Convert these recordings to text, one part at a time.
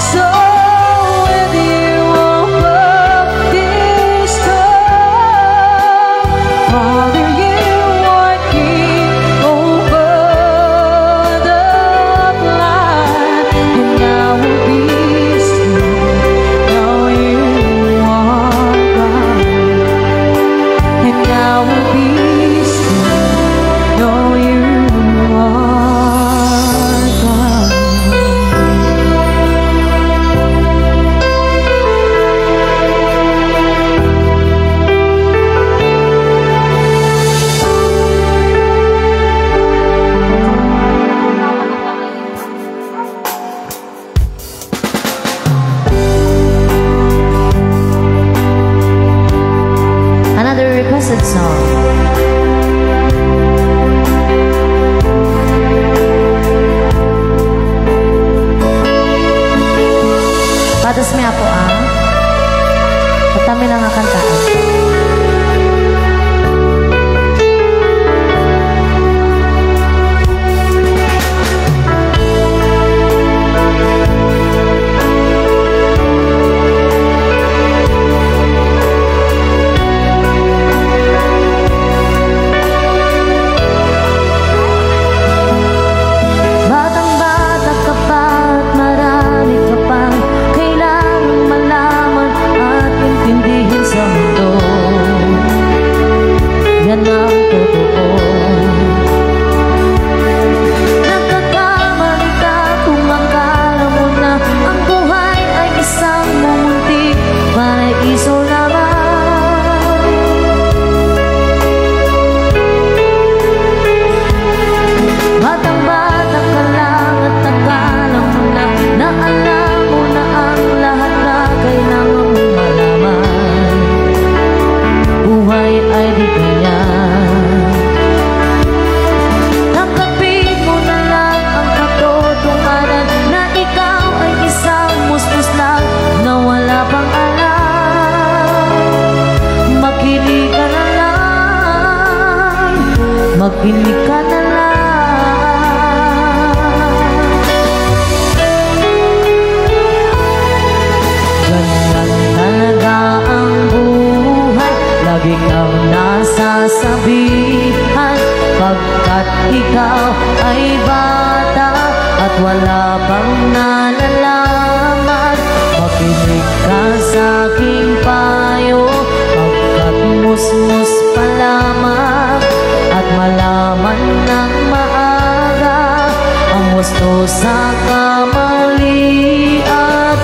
So with you above this storm, Father, you are King over the blind, and I will be still. Know you are God, and I will be still. Know you are God. Another requested song. Patas mi apo at kami lang kantaan. Batang-bata ka pa at marami ka pang kailangang malaman at intindihin sa mundo. Yan ang totoo. Nagkakamali ka kung akala mo na ang buhay ay isang mumuntik paraiso lamang. Batang-bata ka lang at akala mo na alam mo na ang lahat na kailangan mong malaman. Buhay ay di ganyan. Nakapit mo na lang ang katotohanan na ikaw ay isang musmus lang na wala pang alam. Makinig ka na lang, makinig ka na lang. Ganyan talaga ang buhay, lagi kang nasasabihan, pagkat ikaw ay bata at wala pang nalalaman. Makinig ka sa aking payo, pagkat musmus pa lamang, at malaman ng maaga ang gusto sa kamali at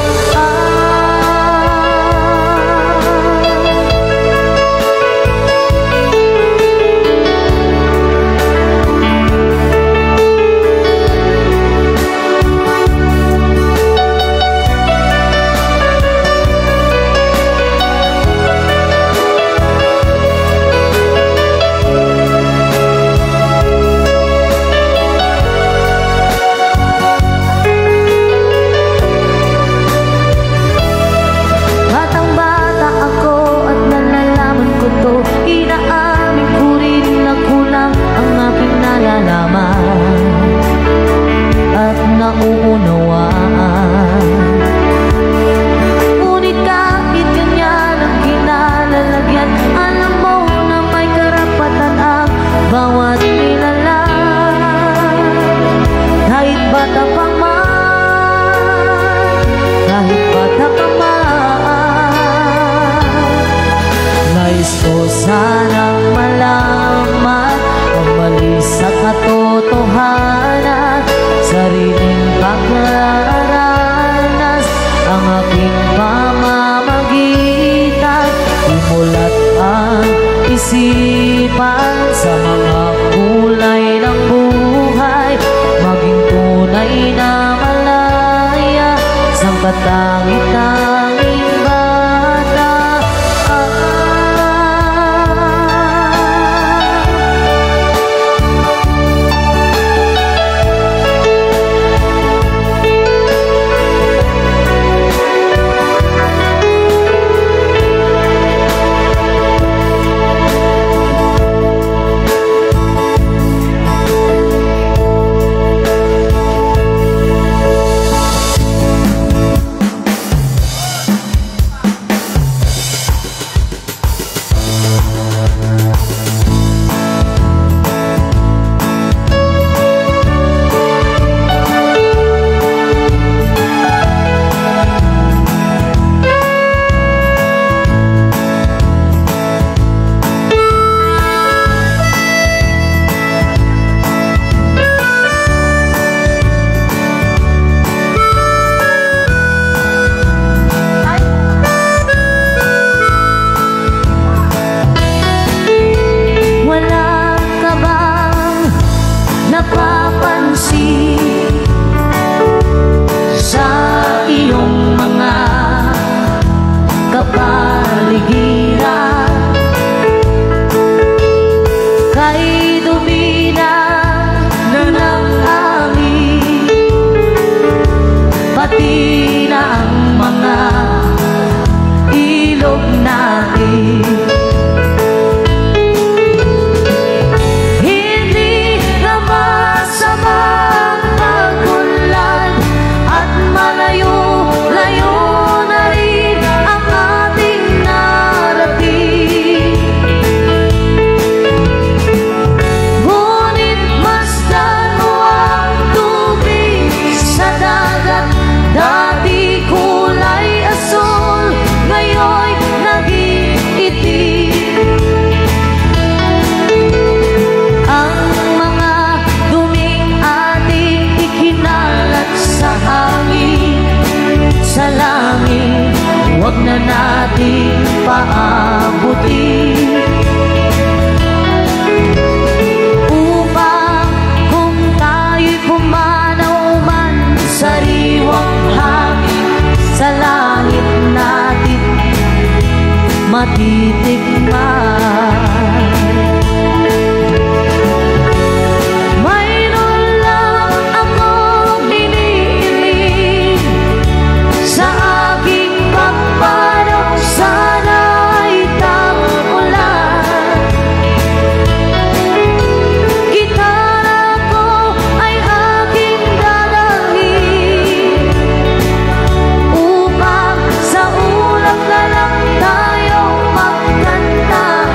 batang-bata ako at nalalaman ko to. Inaamin ko rin na kulang ang aking nalalaman at nauunawaan. Ngunit kahit ganyan ang kinalalagyan, alam mo na may karapatan ang bawat nilalang. Kahit bata pa man, kahit bata ka man, nais ko sanang malaman ang mali sa katotohanan. Sariling paglaranas ang aking pamamagitan. Imulat ang isipan sa mga kulay ng buhay, maging tunay na malaya sa katangi-tanging bata. ang mga ilog natin. Hindi na masamang magunlad at malayo-layo na rin ang ating narating. Ngunit masdan mo ang tubig sa dagat, dati kulay asul, ngayon'y naging itim. Ang mga duming ating ikinalat sa hangin, sa langit, huwag na natin paabutin. Upang kung tayo'y pumanaw man sa riwang hangin, sa langit natin matitikman. Mayroon lang akong iniibig sa aking pagpanaw, sana'y tagulan. Gitara ko ay aking dadalhin upang sa ulap na lang tayo magkantaan.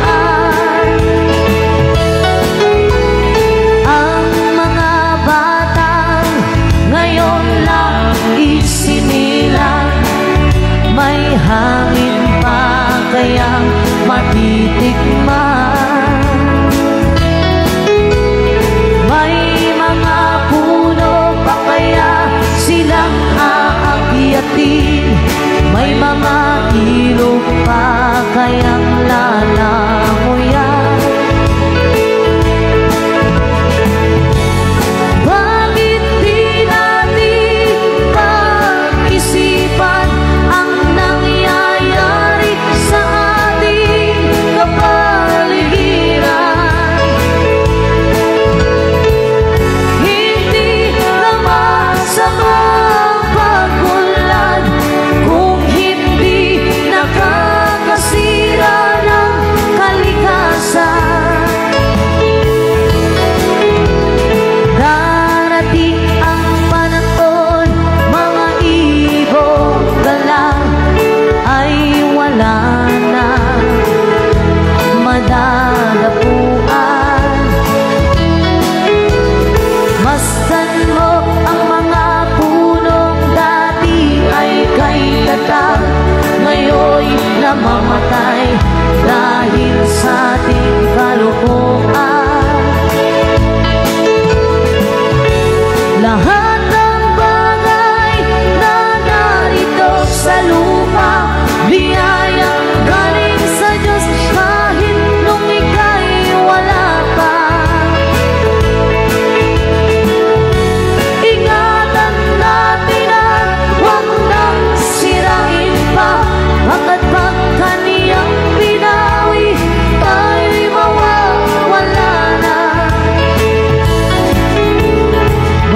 Ang mga batang ngayon lang isinilang, may hangin pa kayang matitikman. May mga puno pa kaya silang aakyatin, may mga ilog pa kayang lalangoyan. Bakit di natin pag-isipan ang nangyayari sa ating kapaligiran? Hindi naman sa pagulad kung hindi nakakasira ng kalikasan. Darating ang panahon, mga ibong galang ay wala na madadapuan. Masdan mo ang mga punong dati ay kay tatag, ngayon'y namamatay dahil sa ating kalukuan. Lahat ng bagay na narito sa lupa, biyayang galing sa Diyos kahit nung ika'y wala pa. Ingatan natin at huwag nang sirain pa, hanggat pag kaniyang binawi, tayo'y mawawala na.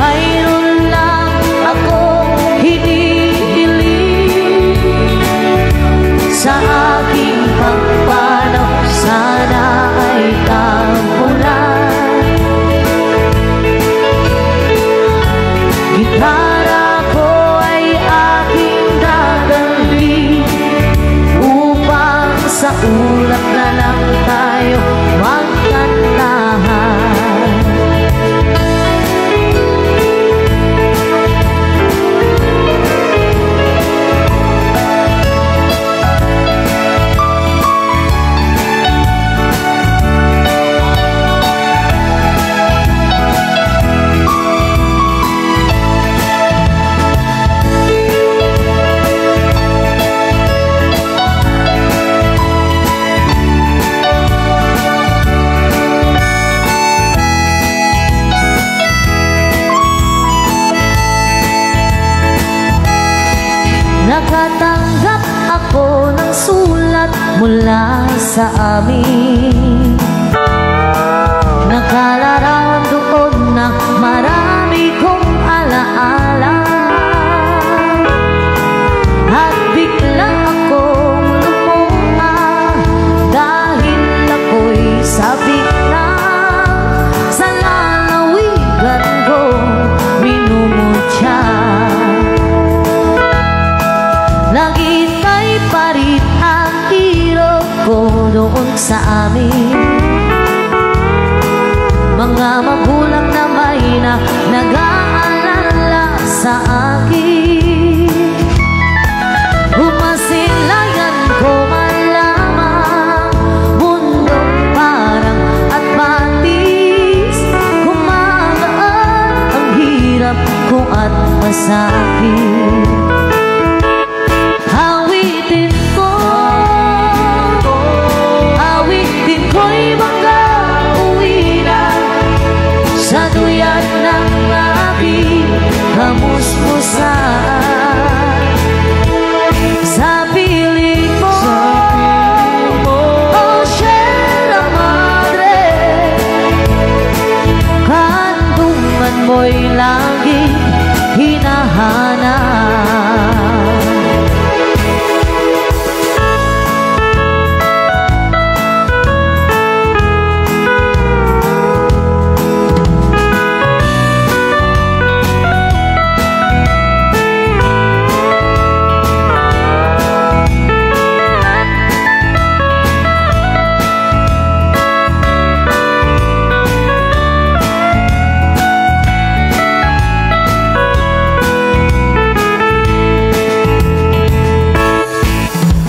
Mayroon lang akong hinihiling sa aking pagpanaw, sana ay tagulan. Gitara ko ay aking dadalhin upang sa ulap na lang tayo magkantahan. Nakatanggap ako ng sulat mula sa amin. Nakalarawan doon na marami kong alaala. doon sa amin. Mga magulang na may nag-aalala sa akin. Umasilayan ko malamang bundok parang at batis. Kumagaan ang hirap ko at masakit. Awitin ko'y bangga uwi na sa duyan ng aking kamusmusan. Sa piling mo, oh Sierra Madre, kantungan mo'y laging hinahanap.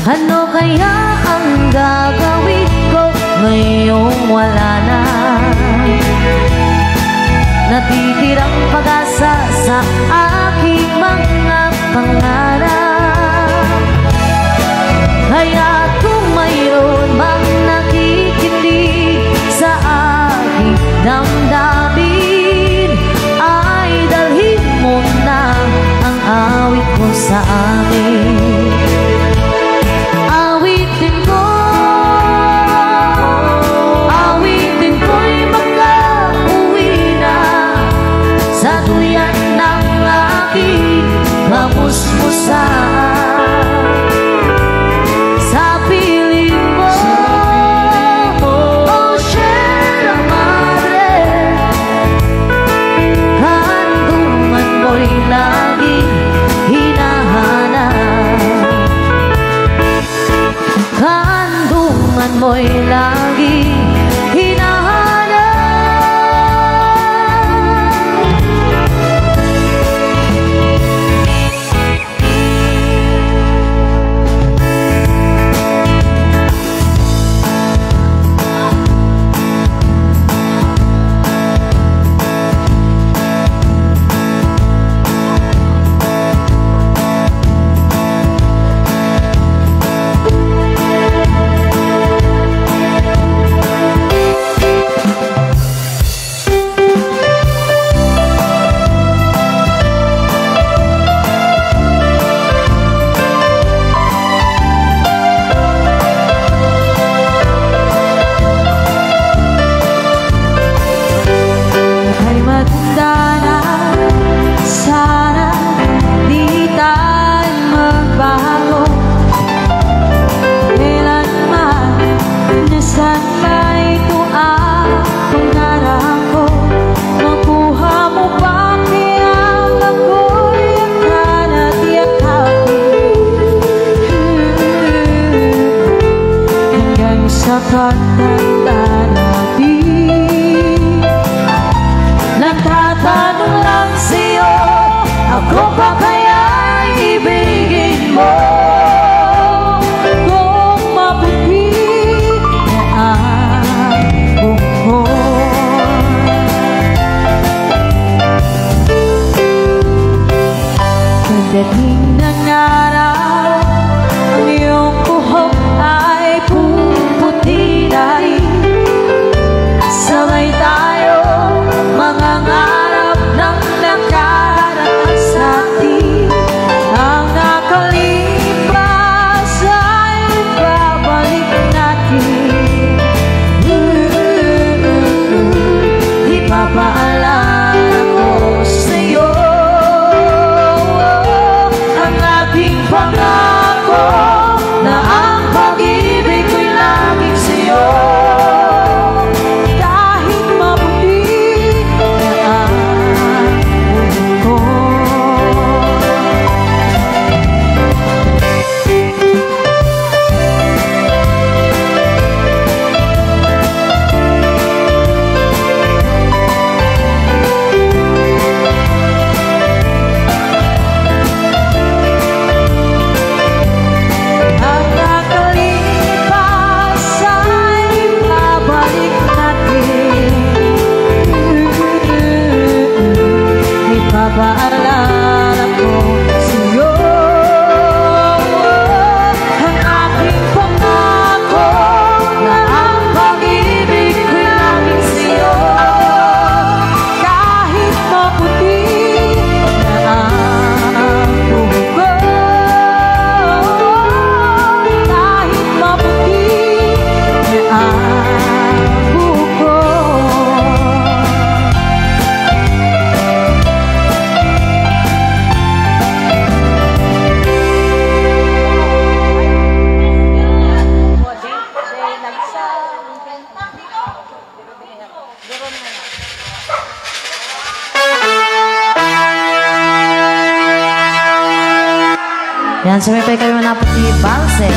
Ano kaya ang gagawin ko ngayong wala na? Natitirang pag-asa sa aking mga pangarap. Kaya kung mayroon mang nakikinig sa aking damdamin, ay dalhin mo na ang awit mo sa amin. Awitin ko'y mag-uwi na sa duyan ng aking kamusmusan. Sa piling mo, oh Sierra Madre, kantungan mo'y laging hinahanap. Kandungan mo'y laging hinahanap. Sa pagtanda natin, nagtatanong lang sa'yo, ako pa kaya ibigin mo? Kung maputi na ang buhok, pagdating ng araw, ang iyong buhok ay puputi na rin. Sabay tayo mangangarap ng nakaraan sa atin. Ang nakalipas ay babalik natin. Ipapaalala ko sa'yo ang ating pangako na Yan, sumipay kayo manapot ni Balse.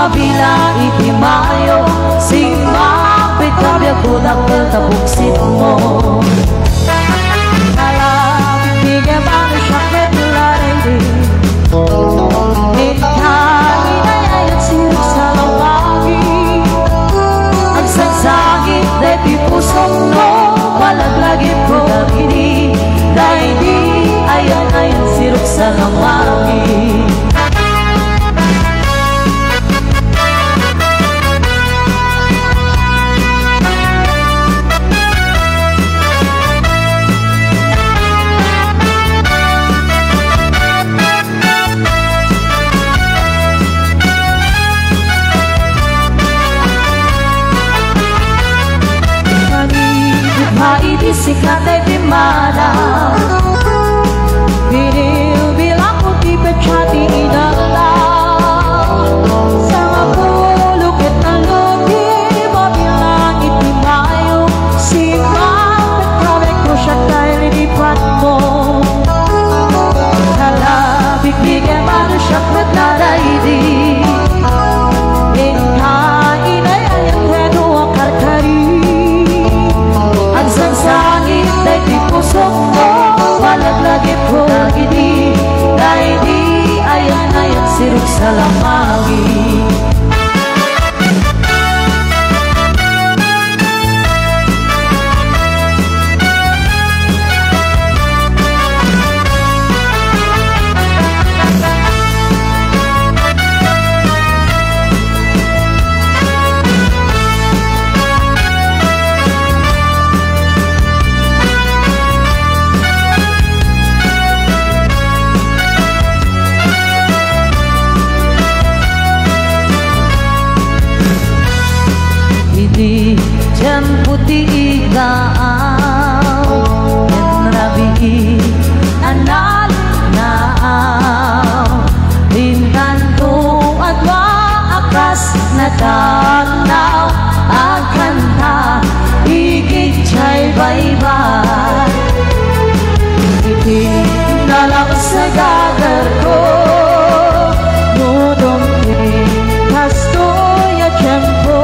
Bilang itimayo sing mapit kabya ko nakatapuksit mo alam bigyan ba na syakit laray din Ikali na yayat sirok sa lawagi ang sagsagit na pipusok mo walaglagit ko kini dahil di ayan sirok sa lawagi Sikat ay bimana Binil bilang putih pecati inalaw Sa mapulukit na lugi Mabilang itimayo Simang pagkawin ko siya dahil linipan mo Kalabig bigyan ba na siya magdadaydi Inkain ay ayang hedo ang karkari Sangsangit na ipusok mo Walaglagip ko gini Dahil di ayan sirok sa lamagi Jan putih igaaw Yan rabi anal naaw Lintanto at waakas na tanaw Ang kanta higit siya'y baybay Itin na lang sa gagar ko Nudong kastoy at tiyempo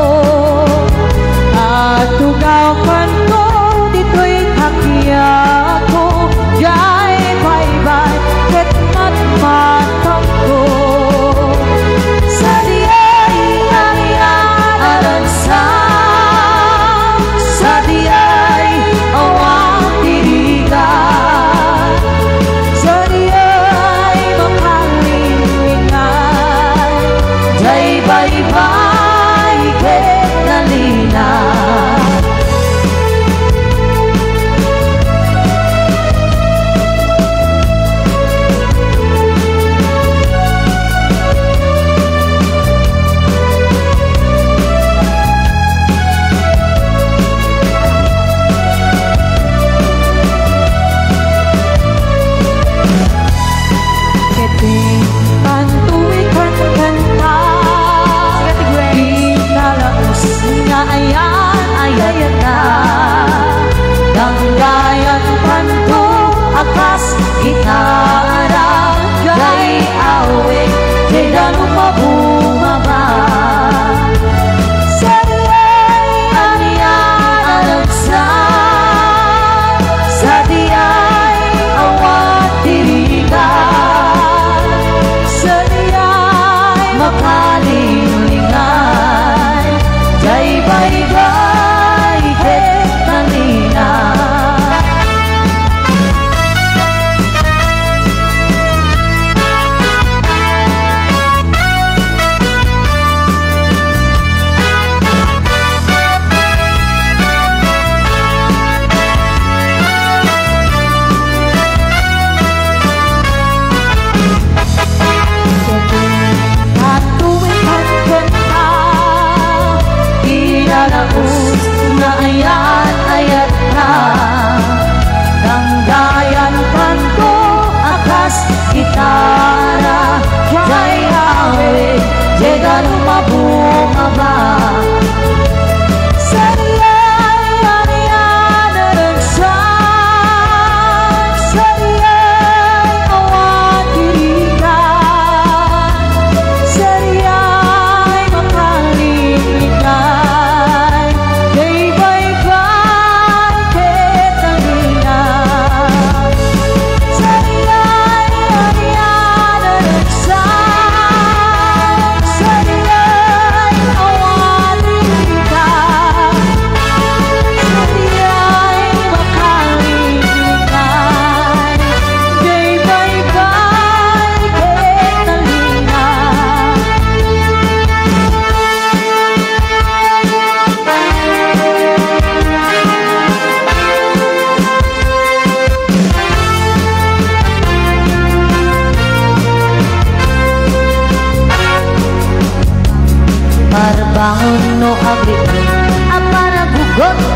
Tugawan ko dito'y takya ko Jai bye-bye ket matmatang ko Sa diya'y ariyan alansang Sa diya'y awang tirigan Sa diya'y makalingan Jai bye-bye ket nalina Sa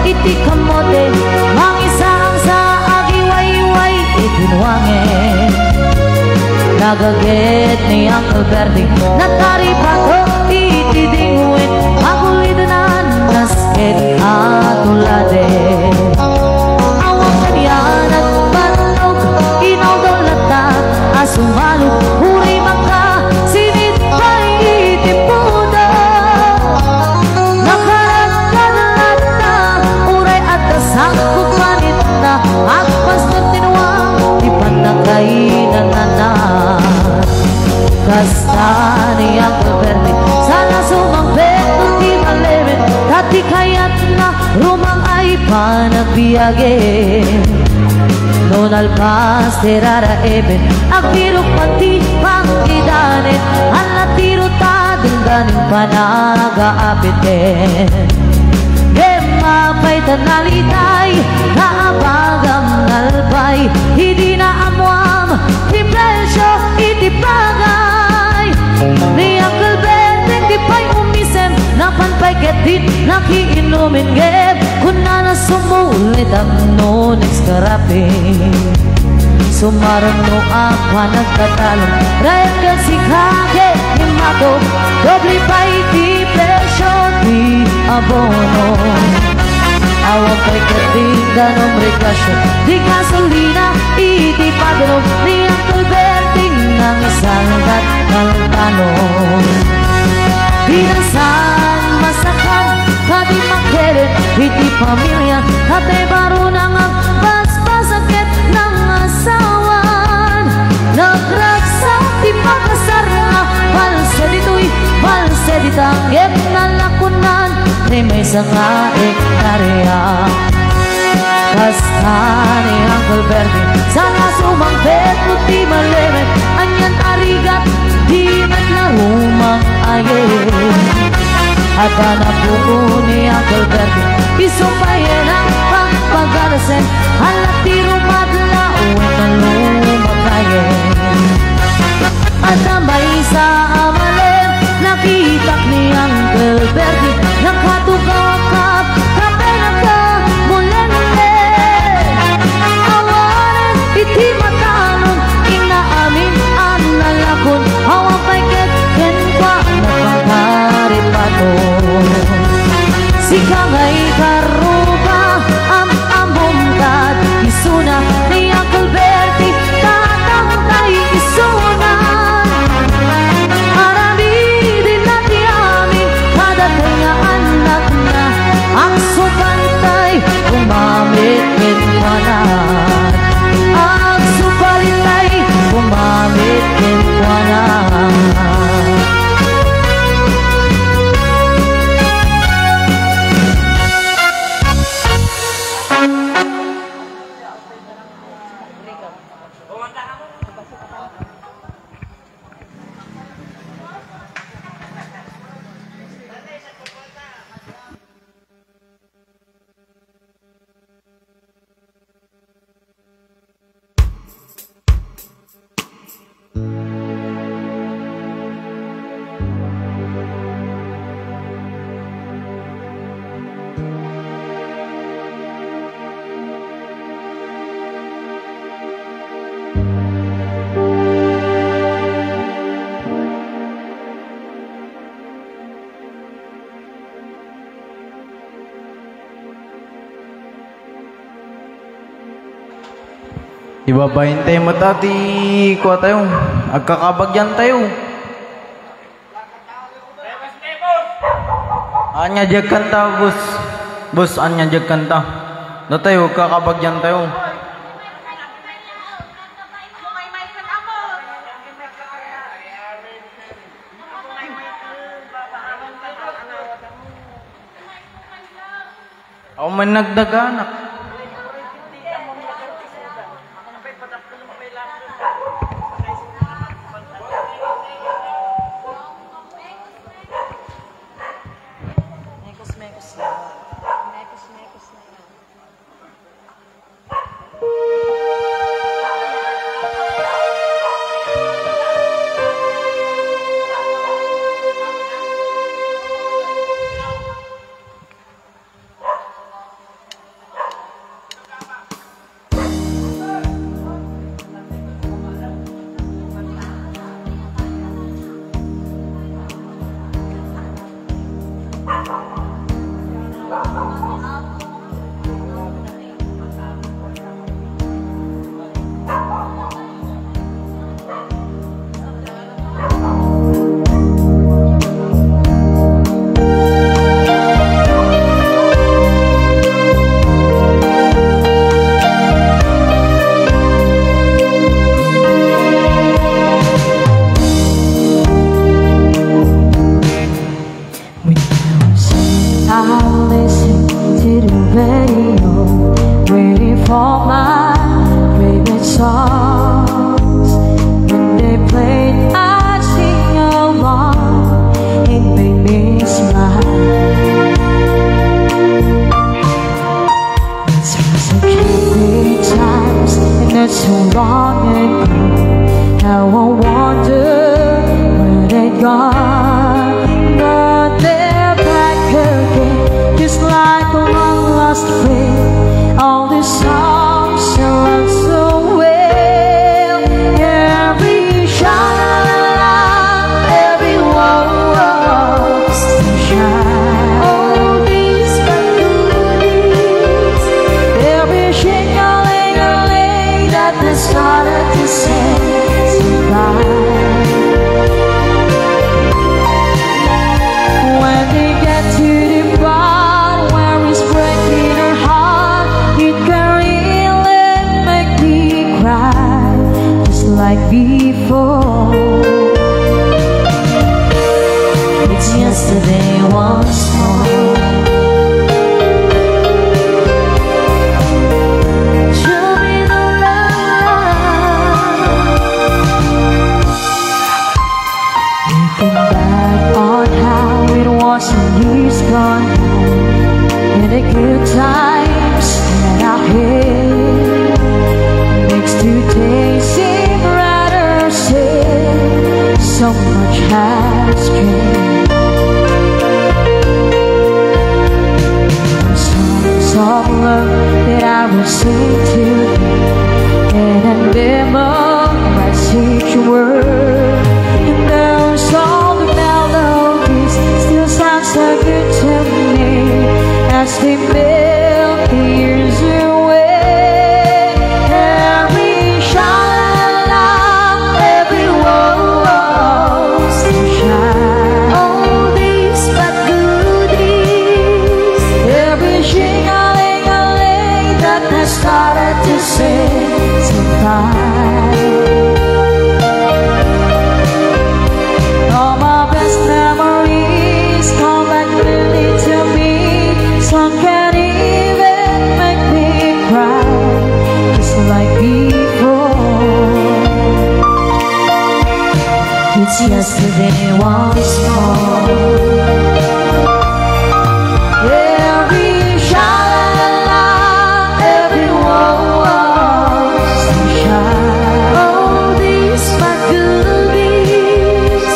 iti kamote mangisang sa agiwayway itinwangin nagaget ni Uncle Bertie nataripato iti dinguin magulidanan nasket atulade awang kanyan at banog inaudolata asumalog huri maka sinit pa'y itipuda nakaragkanalata uray at dasangkot manit na agpas na tinuang ipanakainan na na kasta ni Uncle Bertie sana sumangpet o di malimin dati kaya't na rumang ay panagbiagin non alpas terara eben agpirok pati pangkidanin ang natiro tadong ganing panagaapitin mapay tanalitay kaabagam nalpay hindi na amuam impresyo itipagay ni Uncle Bertie di pa'y umisem napanpay ketit nakiinumin geb kung na nasumulit ang nonex karapin sumarang no apa nagtatalong rayat ka si kake himato doble pa'y di presyo di abono awang pa'y katinda nombre kasyo di gasolina iti pagano ni Uncle Bertie nang isalgat ng tanong binasan masakan kadi makeret iti pamilya kate baro nang ang basbasakit ng asawan nagraksak di pagkasar na balse dito'y balse ditanggep na lakunan ni may sanga ektarya kasta ni Uncle Bertie sana sumangpet o di malimin anyan arigat di matlarumang ayin at anapuko ni Uncle Bertie isumpayin ang pagpagalasen alat tiro madla uwin na lumakayin at may sa amalin nakita ni Uncle Bertie nakatugakap kapenaka mulende awarin iti matanong inaamin ang nalakon awang paiket kenwa napagaripato sikangay karuba ang ambungkat isuna ni Uncle Bertie tatang tay isuna marami din natin amin kada kanya anak na ang supantay umamit kinwanan ang supalitay umamit kinwanan Ibabayin tayo matati kuha tayo agkakabagyan tayo anya jag kanta bus anya jag kanta na tayo agkakabagyan tayo ako man nagdaganak so long ago. How I wonder where they gone, but they're back again, just like a long lost friend. All these songs sound so well, every shine, every walk, sunshine. All these melodies, every shing-a-ling-a-ling that they started to sing. When they get to the part where it's breaking her heart, it can really make me cry, just like before. It's yesterday once more. Show me the love. Looking back on how it was when years gone by, and the good times that I had makes today seem rather sad. So much has changed. The songs of love that I will sing to you, and I memorize each word. And those all the melodies still sound so good to me as they melt the years away. Every shine, every rose to shine. All these bad goodies, every shing-a-ling-a-ling that has started to sing goodbye. All my best memories come back clearly to me. Some can't even make me cry, just like before. It's yesterday once more. Every shine, every rose to shine. All these my goodies,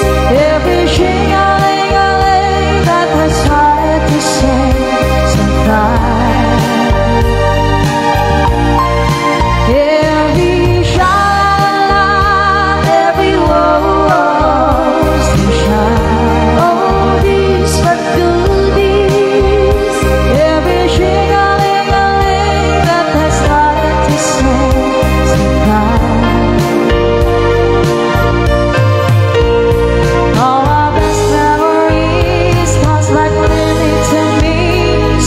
every shing-a-ling-a-ling that has started to sing goodbye. Every shine, every rose to shine. All these my goodies, every shing-a-ling-a-ling that has started to sing goodbye. All our best memories comes back clearly to me.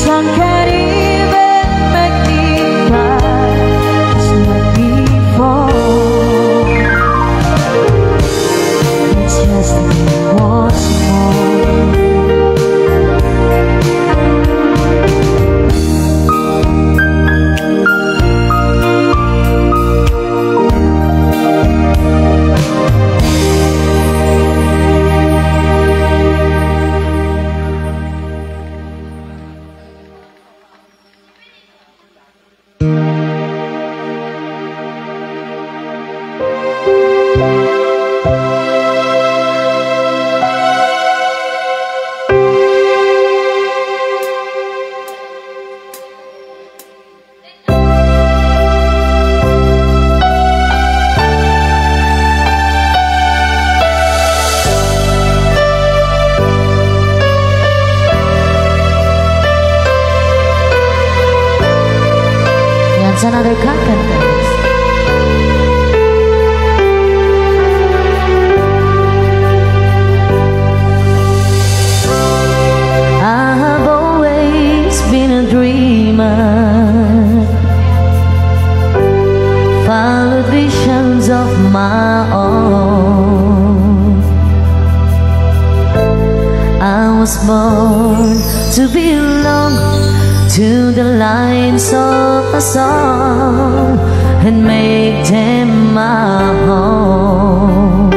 Some can't even make me cry, just like before. It's yesterday once more. It's another confidence. I have always been a dreamer, followed visions of my own. I was born to belong to the lines of a song and make them my home.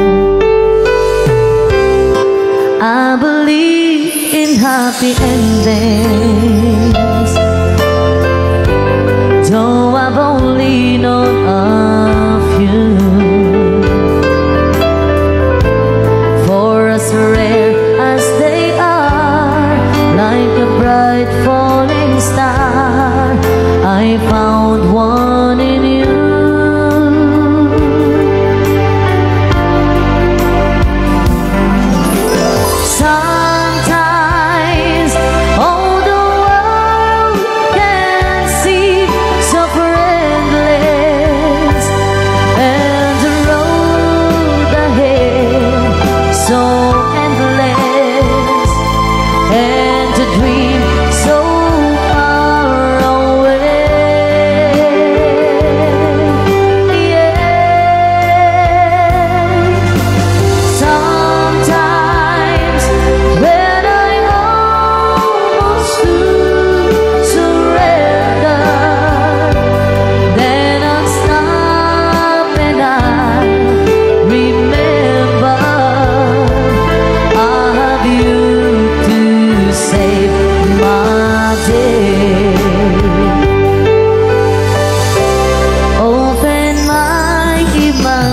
I believe in happy endings, though I've only known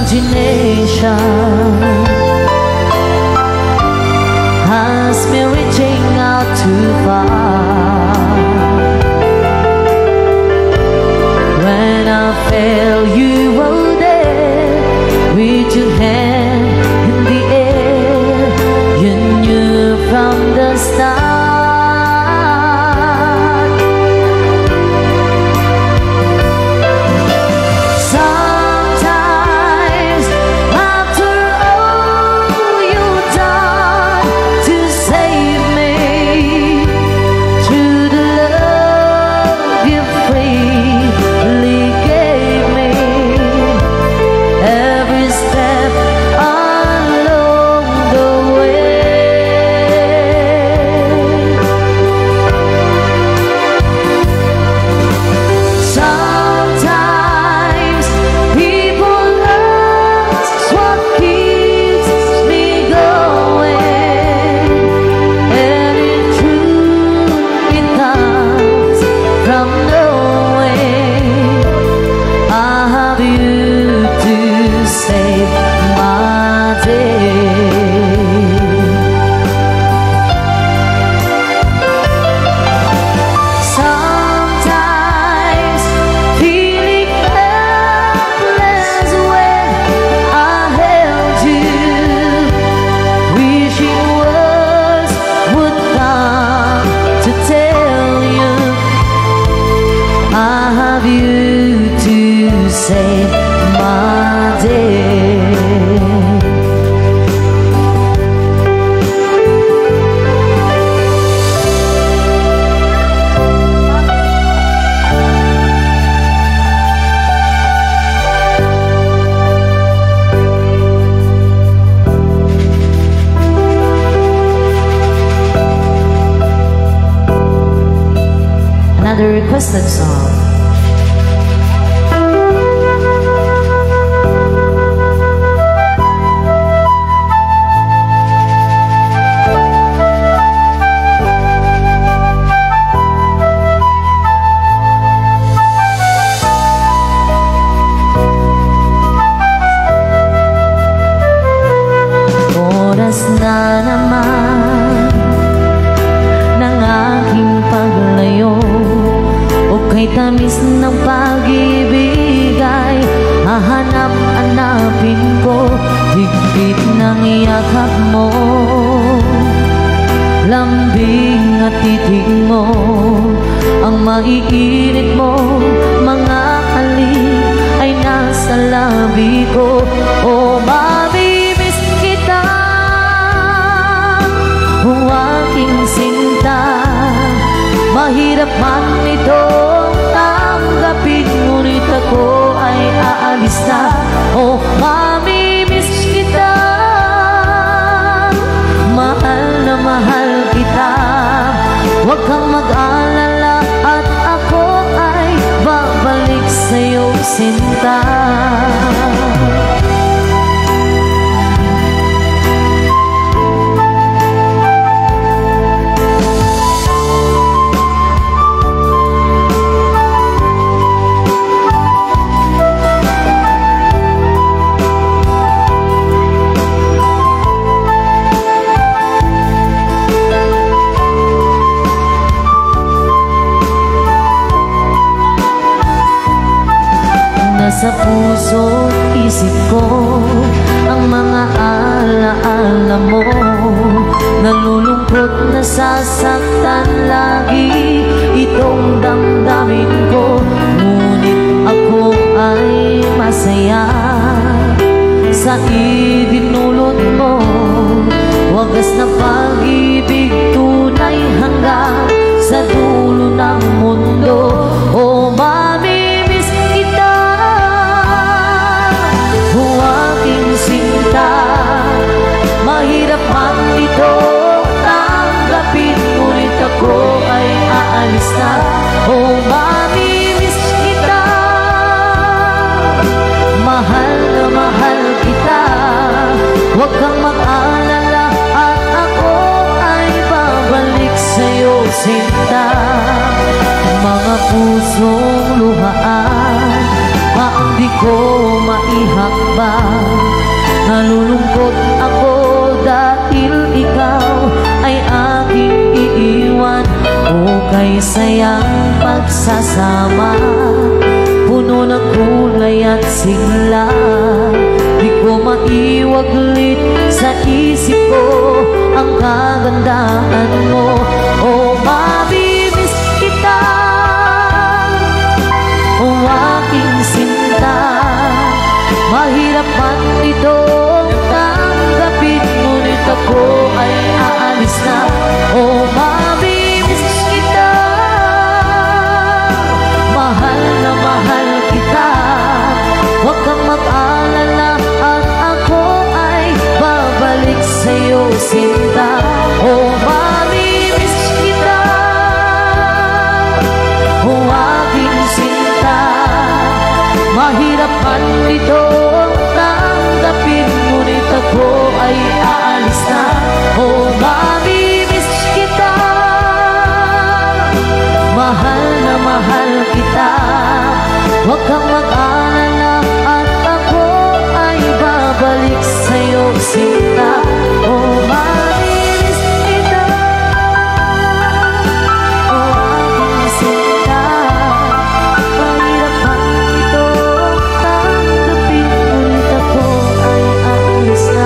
imagination has me reaching out too far. When I felt you were there with your hand in the air, you knew from the start. Save my day. Another requested song. Oras na naman ng aking paglayo, o kay tamis ng pag-ibig ay hahanap-hanapin ko, higpit ng yakap mo, lambing at titig mo, ang maiinit mo, mga halik ay nasa labi ko. O mamimiss kita, o aking sinta, mahirap man itong tanggapin, ngunit ako ay aalis na. O mamimiss kita, mahal na mahal kita, huwag kang mag-alala at ako ay babalik sa'yo, sinta. Nasa puso, isip ko ang mga alaala mo, nalulungkot, nasasaktan lagi itong damdamin ko, ngunit ako ay masaya sa idinulot mo. Wagas na pag-ibig, tunay hanggang sa dulo ng mundo. O mamimiss kita, o aking sinta, mahirap man ito tanggapin, ngunit ako ay aalis na. O mamimiss kita, mahal na mahal kita, huwag kang mag-alala at ako ay babalik sa'yo, sinta. Mga pusong luhaan, ang di ko hakbang. Nalulungkot ako dahil ikaw ay aking iiwan. O kay sayang pagsasama, puno ng kulay at sigla. Di ko maiwaglit sa isip ko ang kagandahan mo. O mabibis kita, o aking sinta. Mahirap man itong tanggapin, ngunit ako ay aalis na. O mabibis kita, mahal na mahal kita. Huwag kang mag-alala at ako ay babalik sa'yo, sinta. O mabibis kita, o aking sinta. Mahirap man itong tanggapin, ngunit ako ay aalis na. O mabibis kita, mahal na mahal kita. Huwag kang mag-alala at ako ay babalik sa'yo, sinta. O mabibis kita, o aking sinta. Mahirap man itong tanggapin, ngunit ako ay aalis na.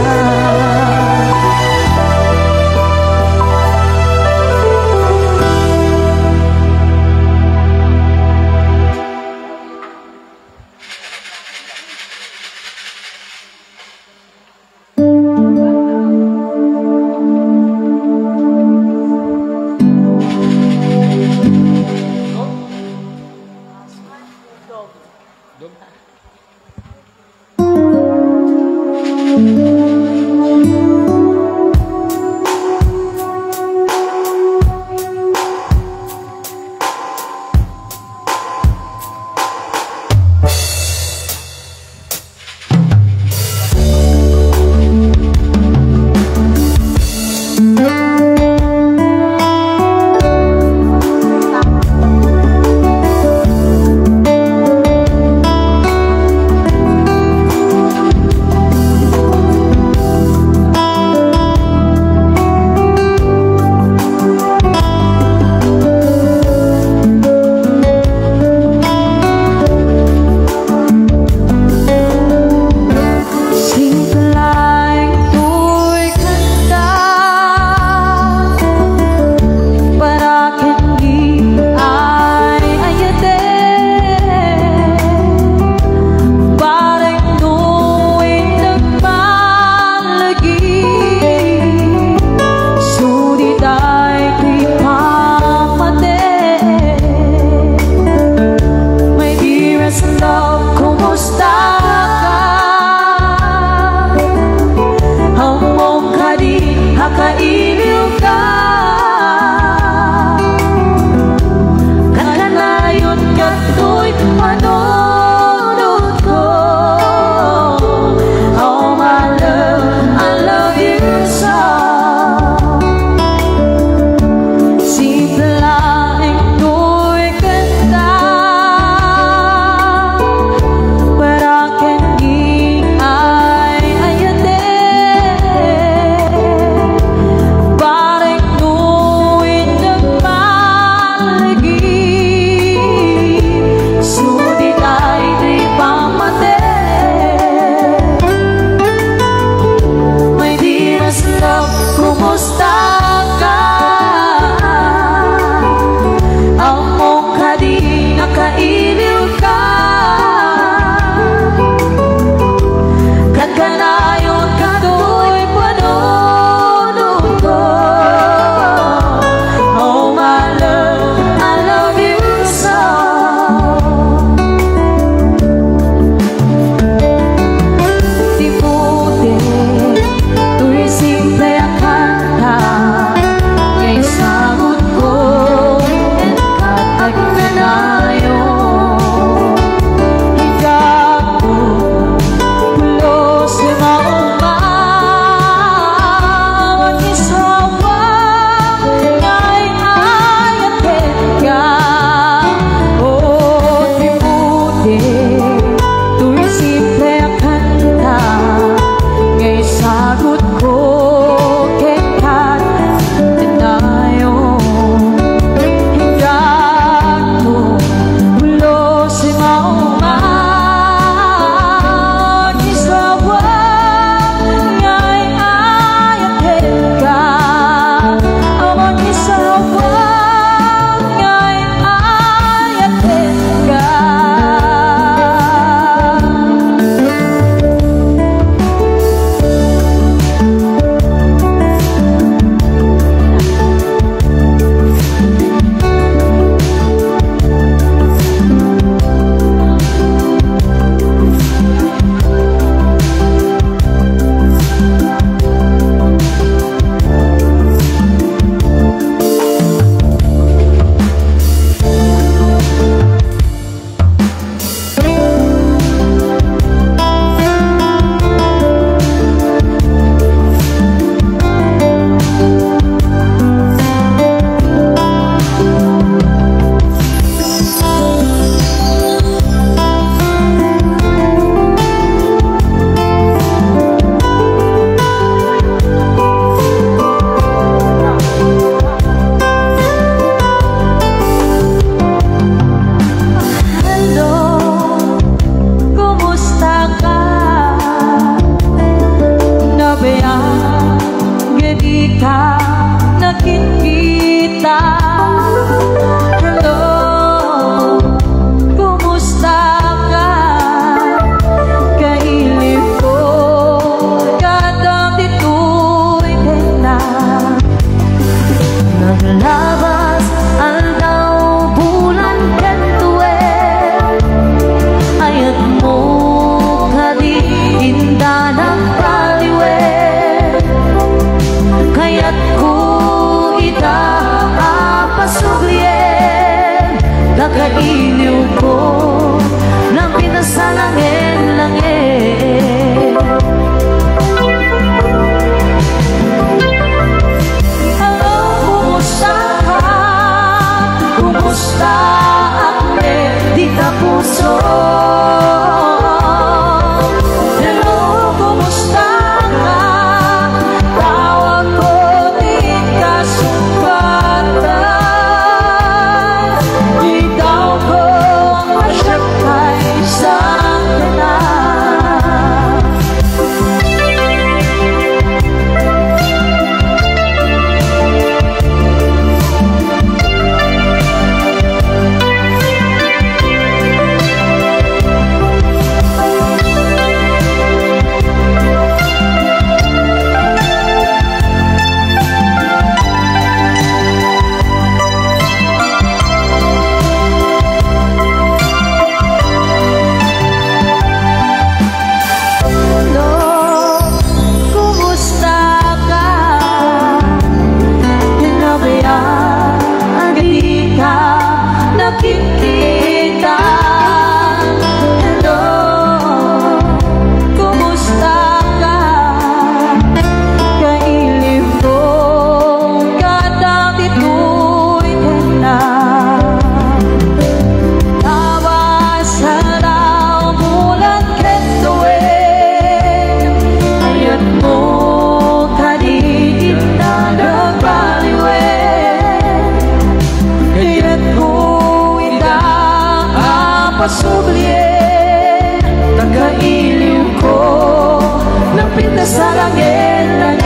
pinta sa langit-langit.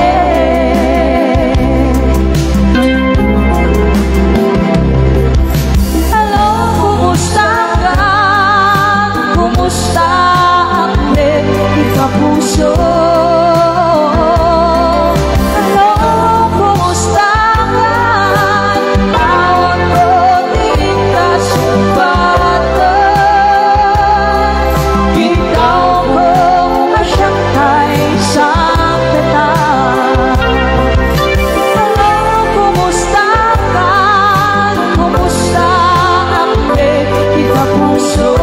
Hello, kumusta ka? Kumusta ang aking kapuso? Hello, kumusta ka? Tawag ko din kasubatan. Bitaw ko masyakay sa kata. Hello, kumusta ka? Kumusta ang aking kapuso?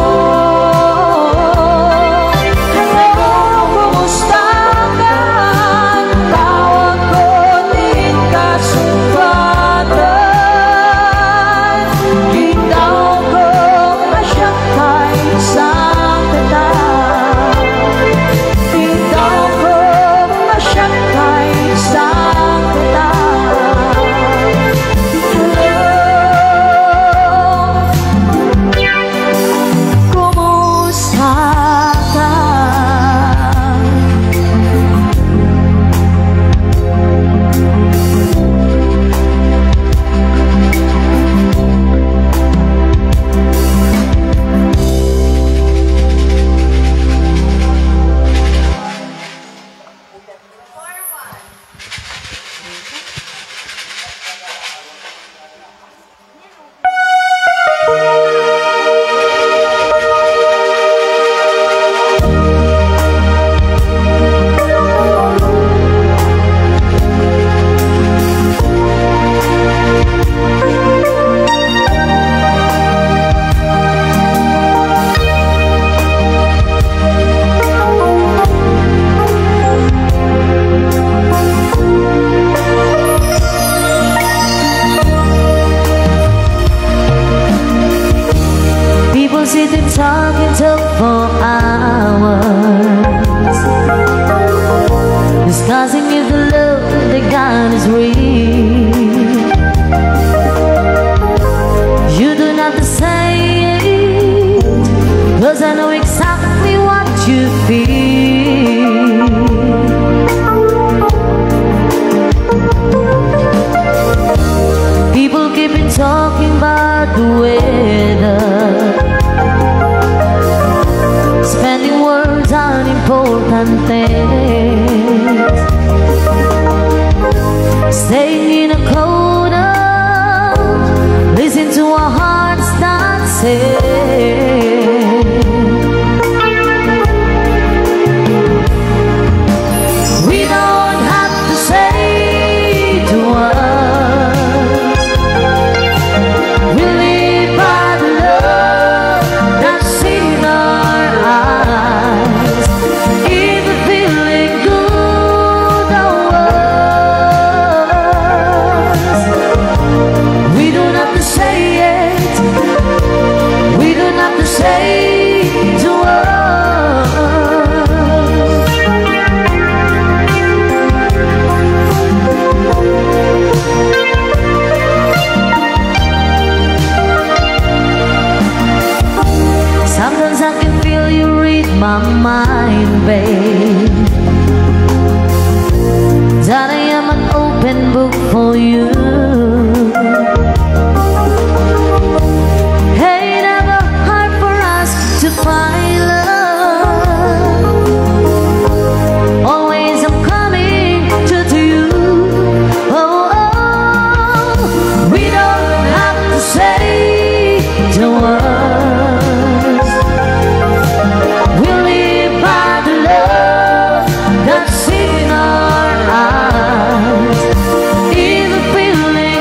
Sit and talk and talk for hours, discussing if the love they got is real. You don't have to say it, 'cause I know exactly what you feel. People keep on talking about the weather, spending words on important things, staying in a corner, listen to our hearts dancing. We don't have to say to us, we live by the love that's in our eyes. Even feeling good or worse, we don't have to say it, we don't have to say to us. Sometimes I can feel you read my mind, babe, that I am an open book for you. Hey, never hard for us to find love. Always I'm coming to you. Oh, oh, we don't have to say to us, we live by the love that's in our eyes. Even feeling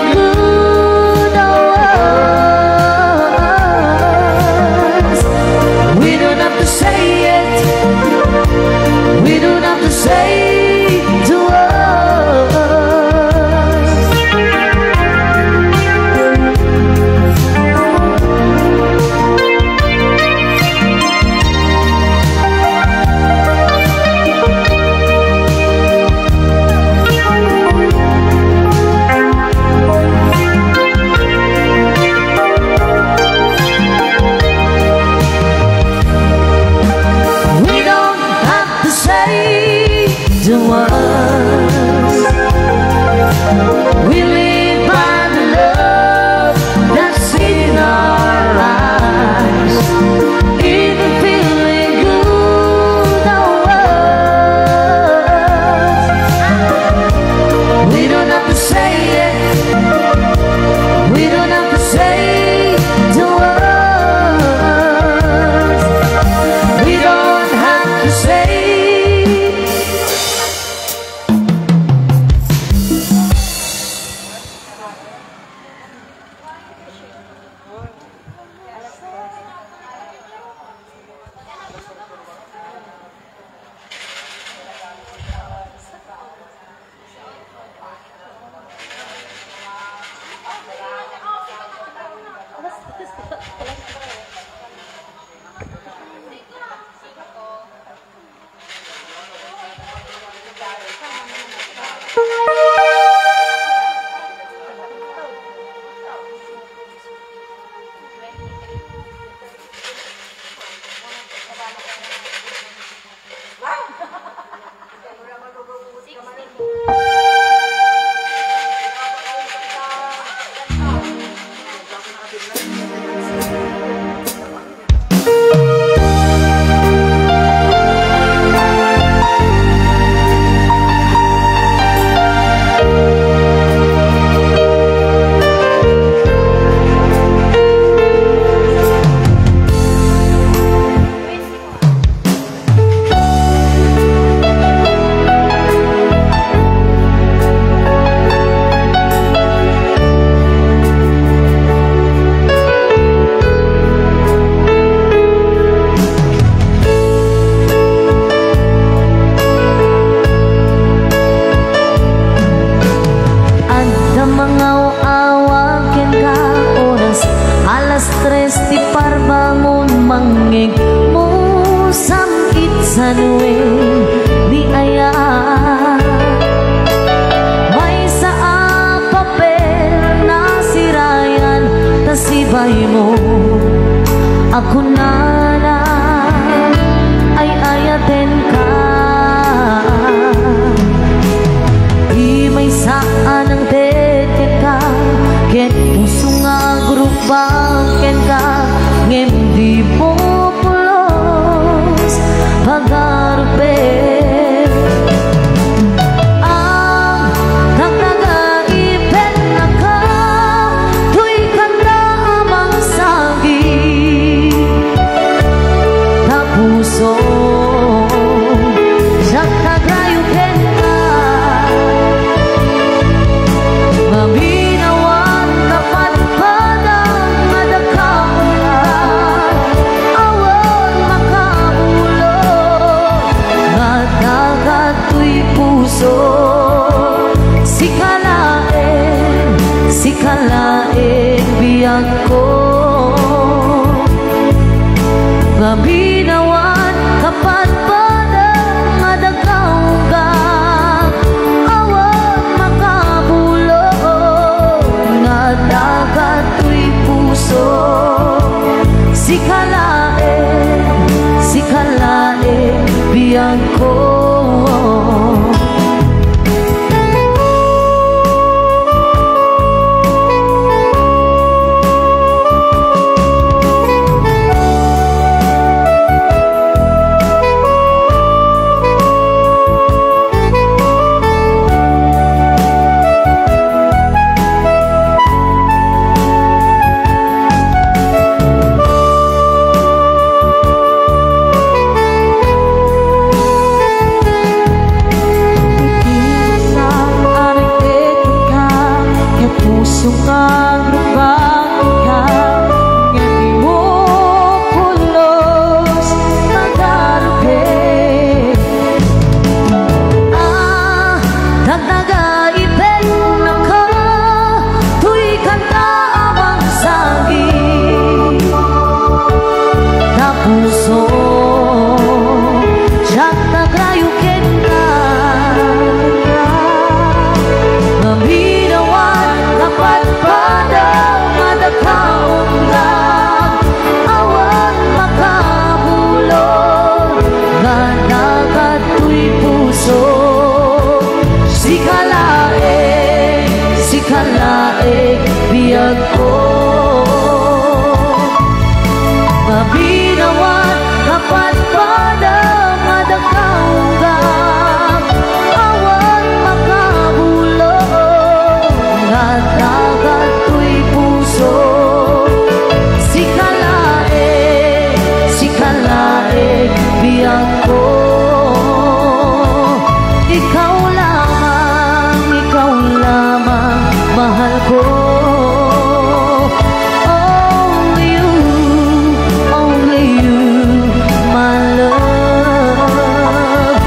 di aya. May sa papel na sirayan, tasibay mo ako na ay ayaten ka. Di may saan ang teten ka, ken puso nga grupang ken ka, ngem di mo pulos pag-arpe. Ang nagtagaipen na ka, tuy kanda amang sagi ta puso siya tagrayo ken ka. Maminawan kapat padang madakamulan, awan makabulog nga dagatoy puso. Sikalaen biyag ko. Maminawan kapat padang madakamulan, awan makabulog nga dagatoy puso. Sikalaen biyag ko. Sikalaen biyag ko. Mabinawan kapat padang madakaunggap, awan makabulog nga dagatoy puso. Sikalaen biyag ko. Ikaw lamang mahal ko. Only you, my love.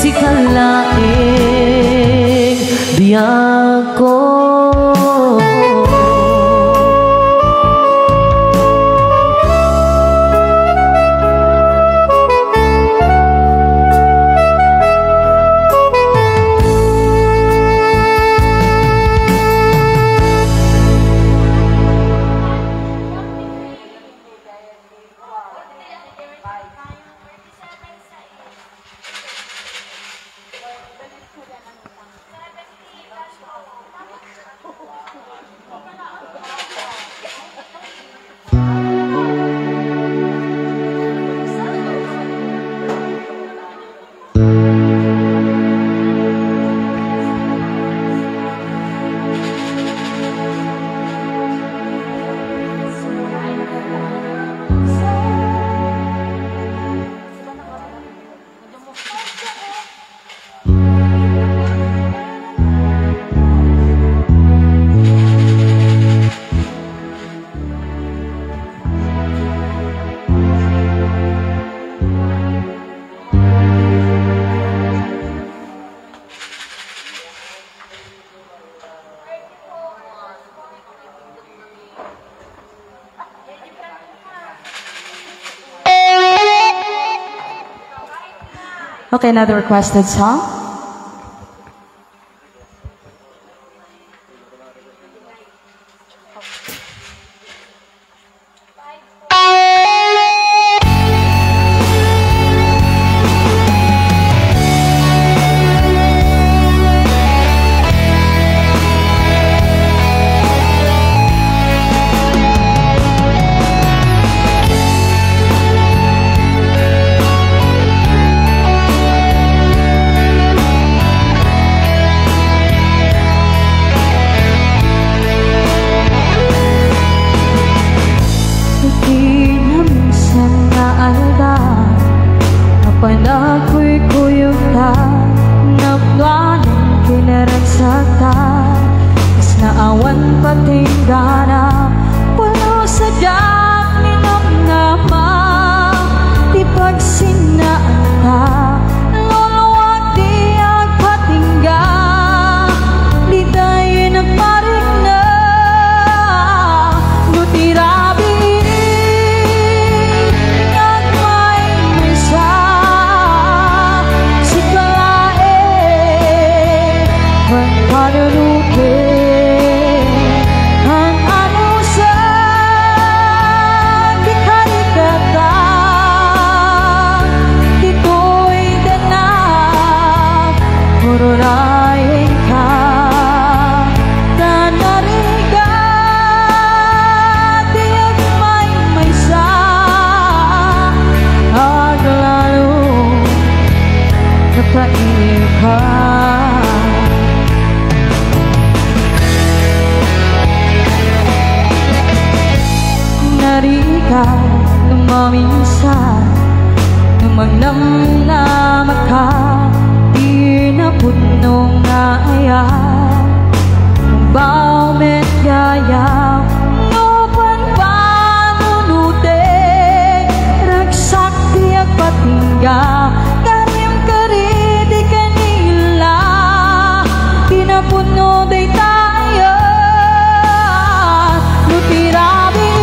Sikalaeng biyag ko. Okay, another requested song. Panagkuy-kuyutan Nagduanang kinaragsatan Kas naawan patinggana Wala sadyang ninamnama Di pagsinaanta Luluwag di ang patingga Di tayo nagparik na Nutirabi Narika lumaminsan Numagnamnama ka Di na punong naayat Baw medyaya Nupan panunute Ragsak tiyak patingga Karim kari di kanila Di na puno day tayo Lutirabi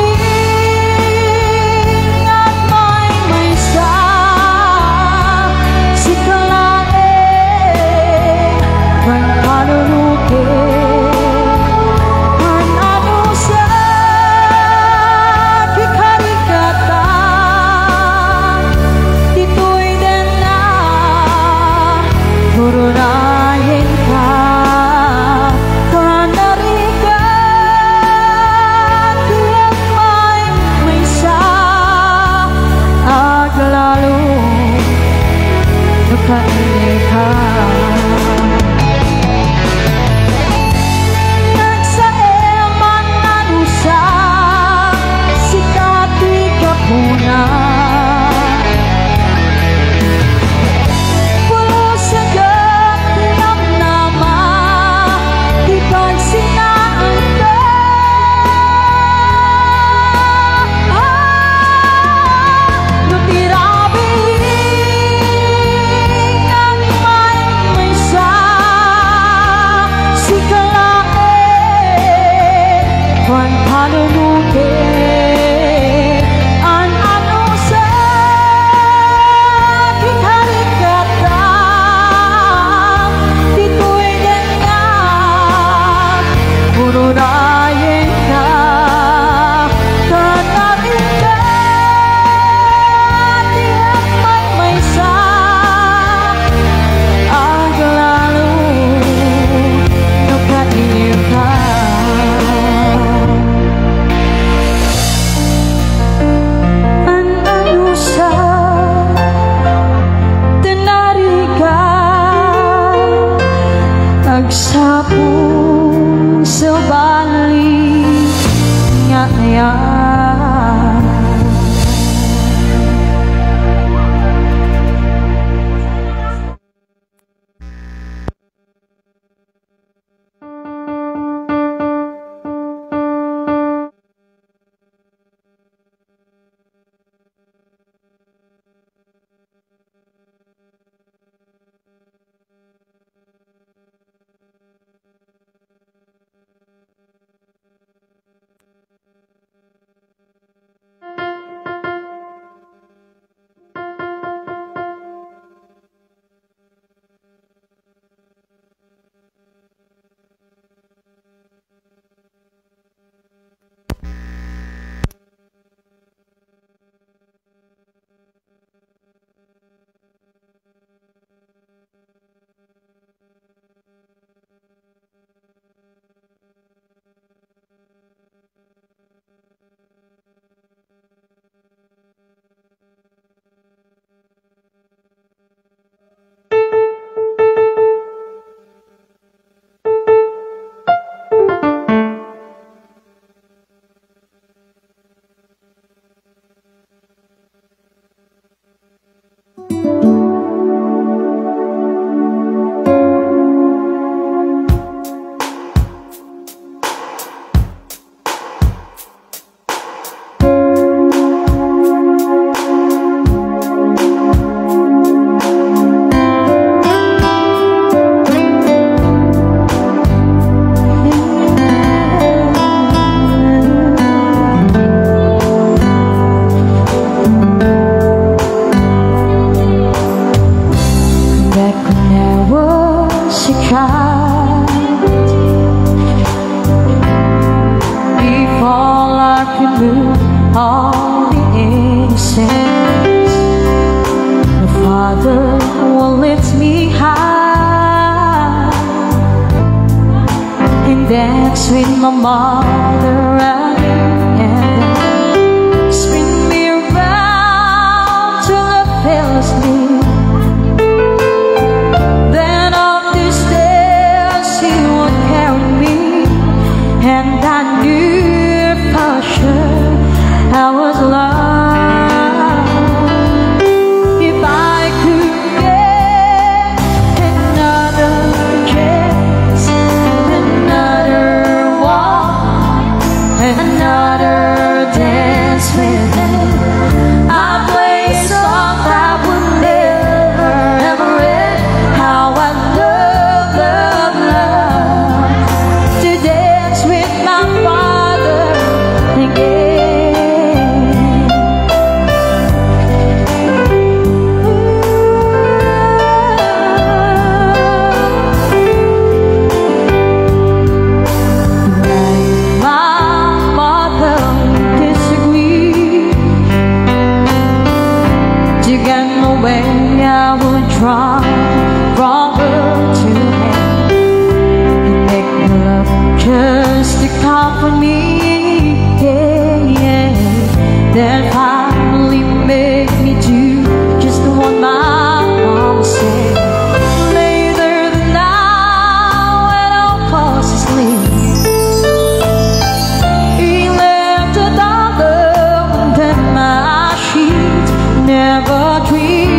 Father will lift me high, and dance with my mother and then spin me around till I fell asleep. Then up the stairs he would carry me, and I knew for sure I was loved. Another dance with him, I play a song that would never ever end. How I love, love, love to dance with my Father again. Way I would draw from her to him and make love just to comfort me, yeah, yeah. Then finally make me do just what my mom said. Later than now when I'll fall asleep, he left a dollar under my sheets. Never dreamed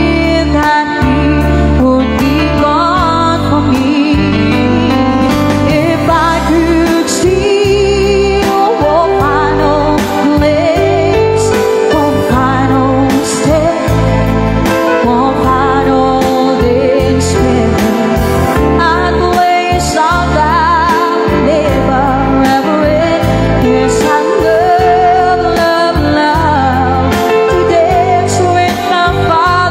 far.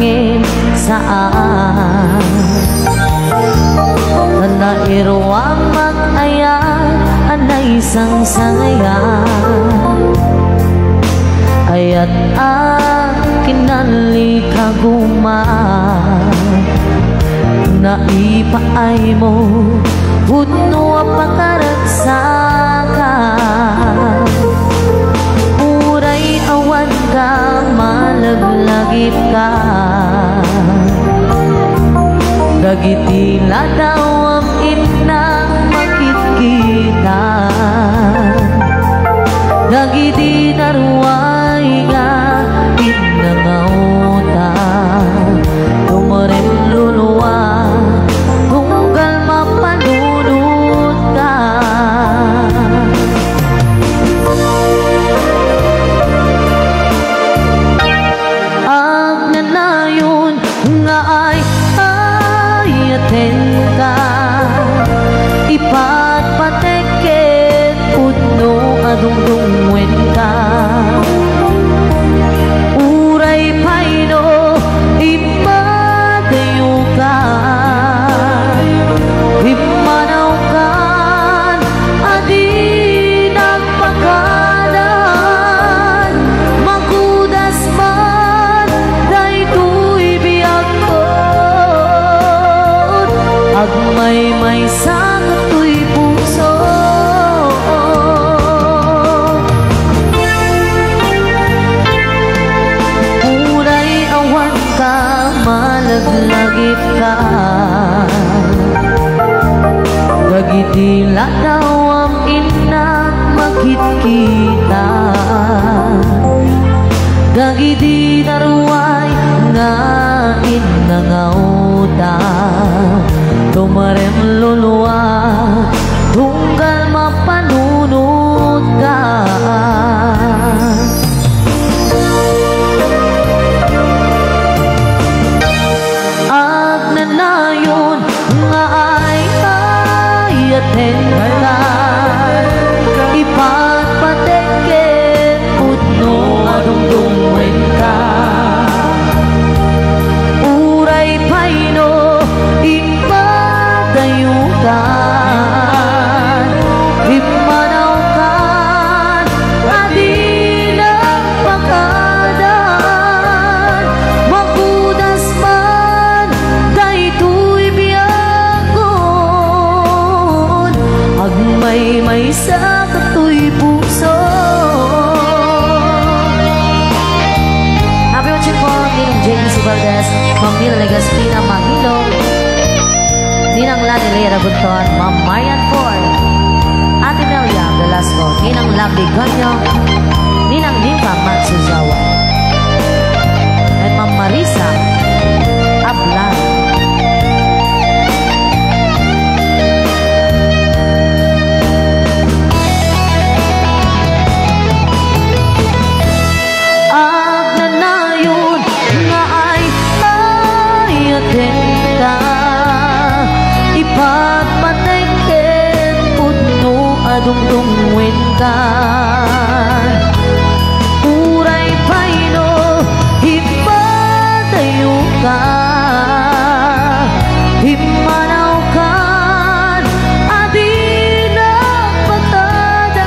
hangin saan Kanairwang mag-ayat anay isang saya Ayat kinali kaguman Naipaay mo Puno pakaragsakan Uray awan ka Malaglagip ka Dagitila daw ang inang makikita Dagiti naruay nga inangauta Tumarem luluwa Tunggal mapanunod ka Ang nanayon nga ay ayaten ka Ipatpateket putno adungdungwen ka Uray paino ipadayo ka Imanaw kan adi nagpakadan Magudas man daytoy biyag ko Agmay-may sa kato'y puso Uray awan ka, malaglagip ka Dagitila daw ang inang makikita Dagiti naruay nga inangauta Tumarem luluwa Tunggal mapanunod ka Agnanayon nga ay ayaten ka Ipatpateket putno adungdungwen ka Uray paino ipadayo ka Imanaw kan adi nagpakadan Magudas man daytoy biyagon Agmay-may sa kato'y puso Happy watching po Ninong James Valdez Ma'am Mila Legaspina Mahilong Ninang Lani Lea Rabunton Ma'am Marian Ford Ate Nelia Velasco Ninang Labdi Ganyo Ninang Nimpa Matsuzawa at Ma'am Marisa Ablan Agnanayon nga ay ayaten ka Ipatpateket putno adungdungwen ka Uray paino ipadayo ka Imanaw kan adi nagpakadan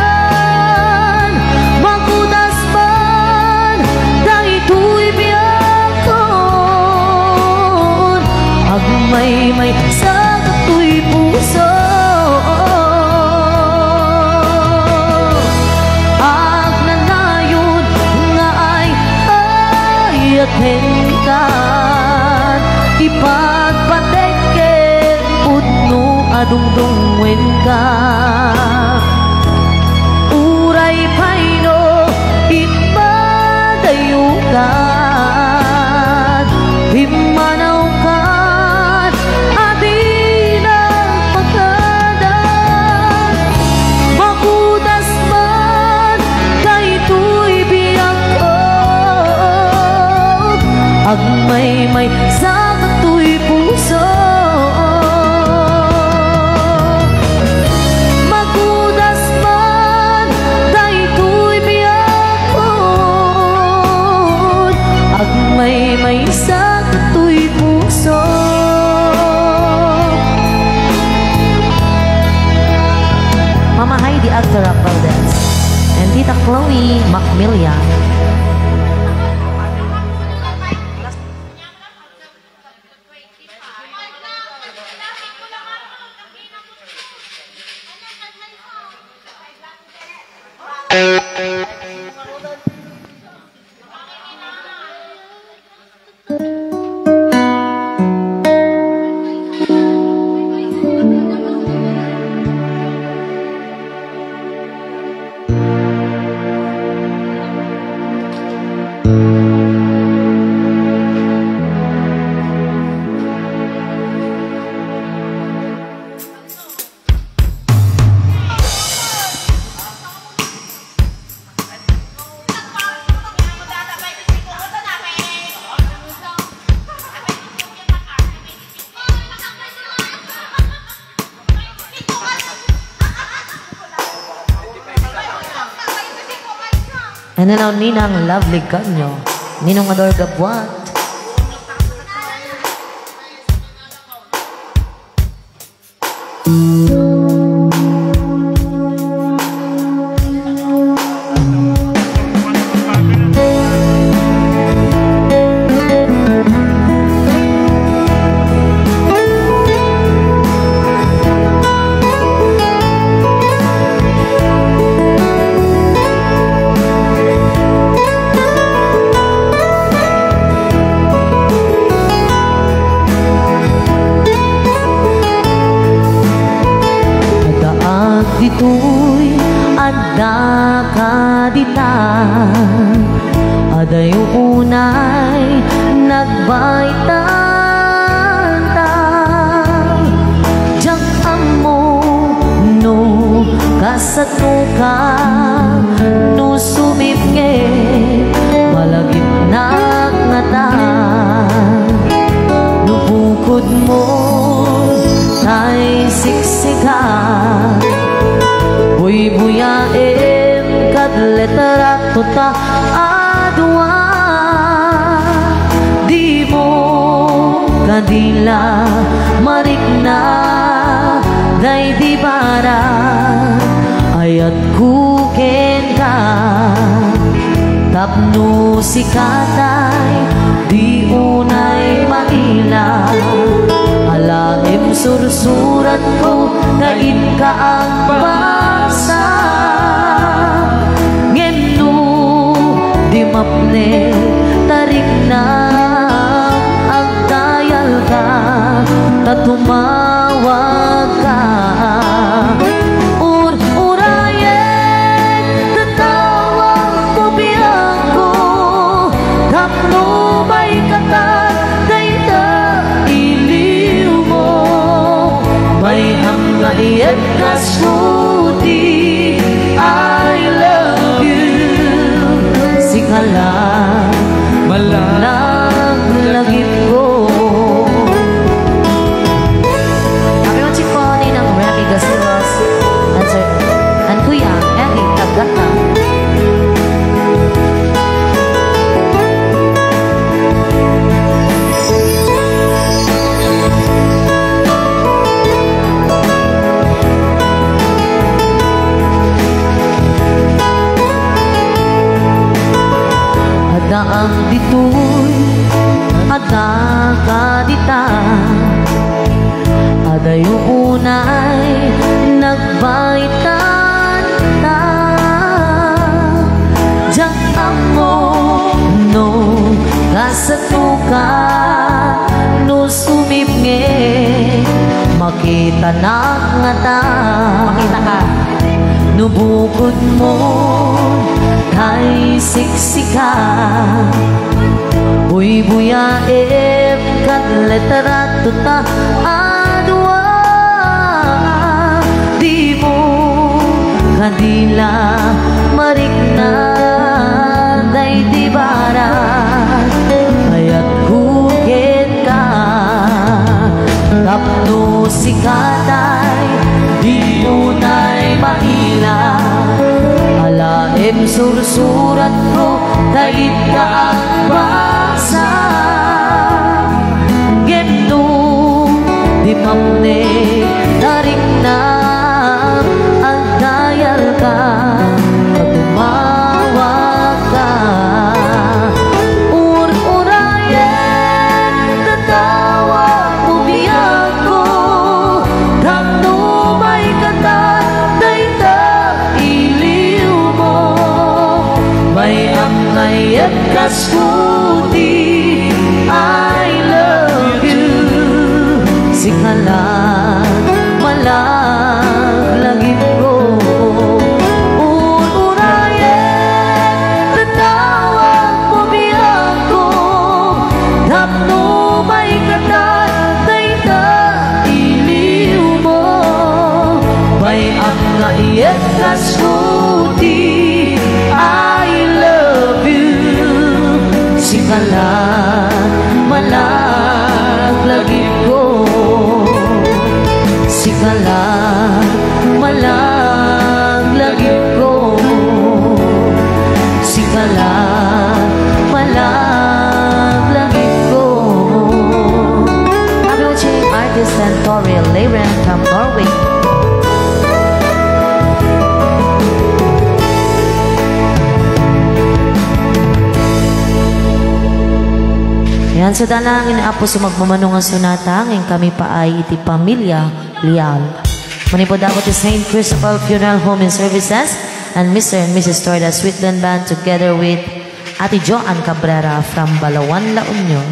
Magudas man daytoy biyagon Agmay-may sa kato'y puso Agnanayon nga ay ayaten ka Ipatpateket putno adungdungwen ka Uray paino ipadayo ka Imanaw kan adi nagpakadan Magudas man daytoy biyagon Agmay-may sa kato'y puso Magudas man daytoy biyagon Agmay-may sa Milya. And then ang ninang lovely kanyo, ninong ador gabwat. Dito'y adda ka ditan, aday unay nagbaitan ta. Diyak amo no kasato ka, no sumipnge malagip nagngata. No bukod mo tay siksikan, buy-buyaim kad letera tota adwa. Di mo kadila marikna day di bara ayat kuken ka. Tapno si katay di unay maila, alaim sursurat ko kain ka ang basa. Ngenu di mapne tarik na ang tayal ka, tatumawag ka. Urayen tatawag mo biyang ko, tapno may katat dayta iliw mo. May hanggayan kasuti, I love you. Sikala malaglagip ko. Kami mo chiko ni ng Remy Gasilos and Kuya Eric Kagata. Ang dito'y ada kadita, ada yung unay nagbaitan ta. Diyak amo no kasatuka, no sumipnge makita na nga ta. Makita ka no bukod mo tay siksika, buy-buyaim kat letera tota adwa. Di mo kadila marikna day di bara ayat kuken ka. Tapno si katay di unay mahila, alaim sursurat ko dahit ka ang basa. Gemno di mamne tarik na ang dayal ka, pagumawag Sikalan malaglagip ko, sikalan malaglagip ko, sikalan malaglagip ko. Happy watching artist and Toriel Leiren from Norway. Yan sa dalangin apo sa magmamanungan sunata ngayong kami pa ay iti pamilya Lial. Manipod ako ti St. Christopher Funeral Home and Services and Mr. and Mrs. Torda Sweetland Band together with Ate Joan Cabrera from Balawan, La Union.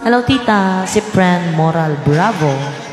Hello tita, si Fran Moral Bravo.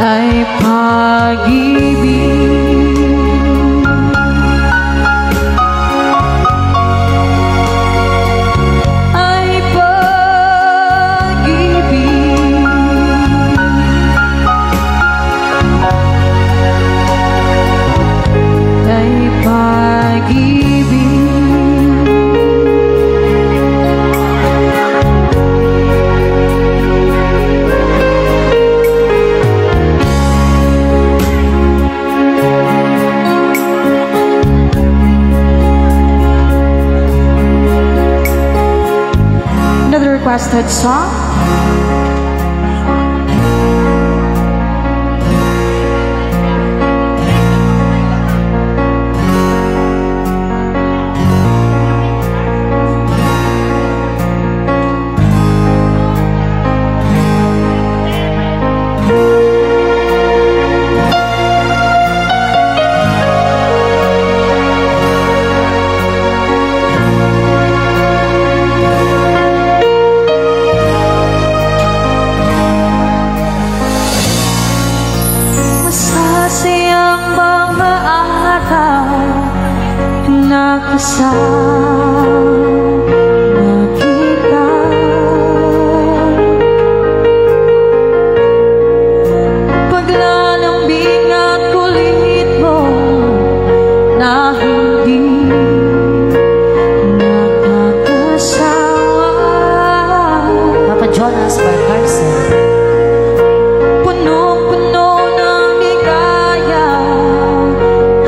ay pag-ibig. Requested song. Kasama kita, paglalambing at kulit mo na hindi nakakasawa. Papa Jonas Barcarcel. Punong-puno ng ligaya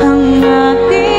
ang ating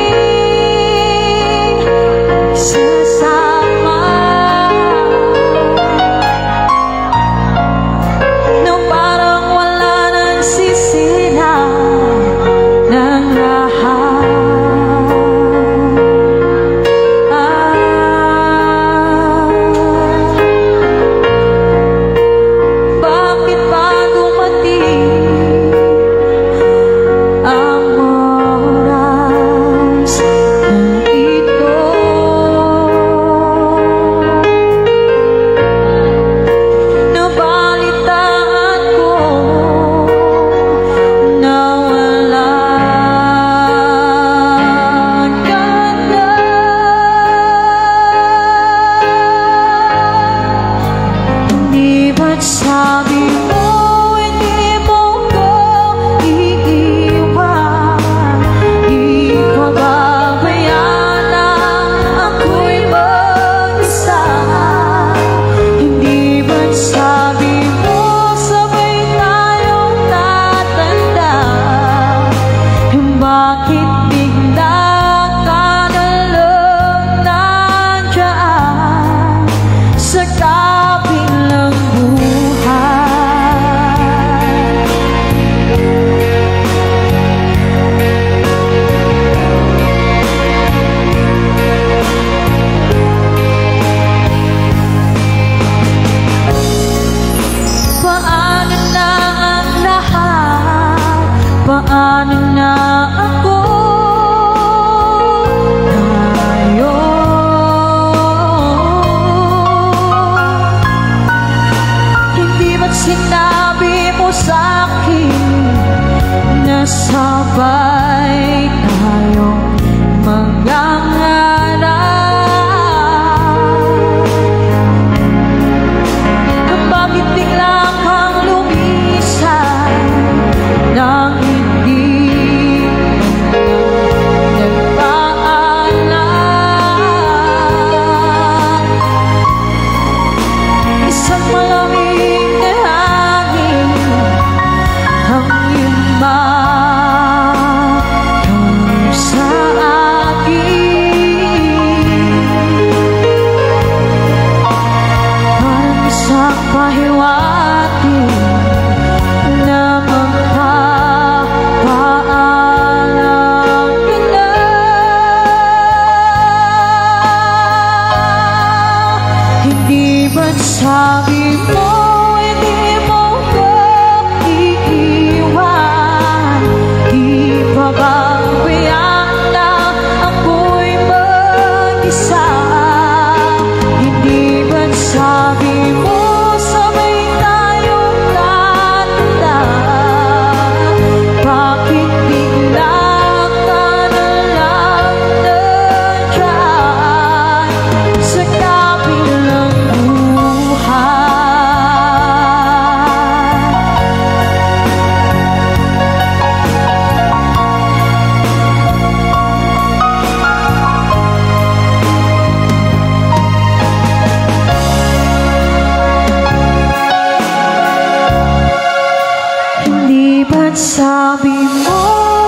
ba't sabi mo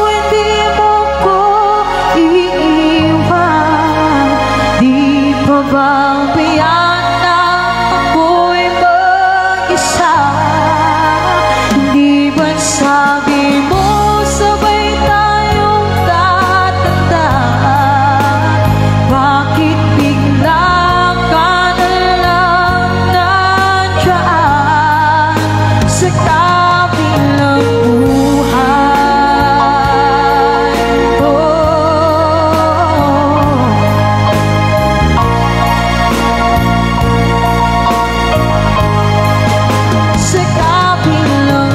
hindi mo ko iiwan? Di pa ba biyan na ako'y mag-isa? Hindi ba't sabi mo sabay tayong tatanda? Bakit bigla ka na lang nandiyan sa kabilang buhay? Sa kabilang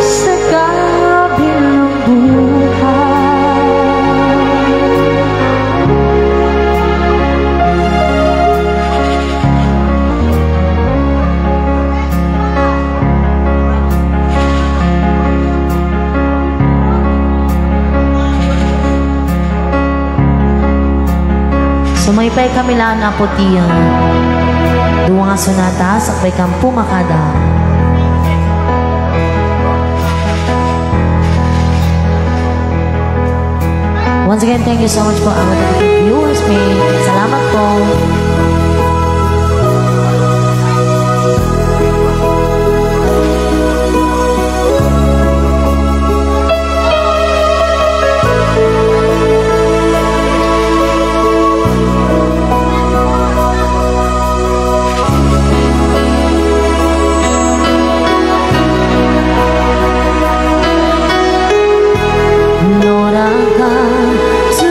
sa kabilang Sumaypay kami lang na putiyan. Duwa nga sunata, sakbay kampu makada. Once again, thank you so much po ang ating viewers. Salamat po. Lord, I'll come to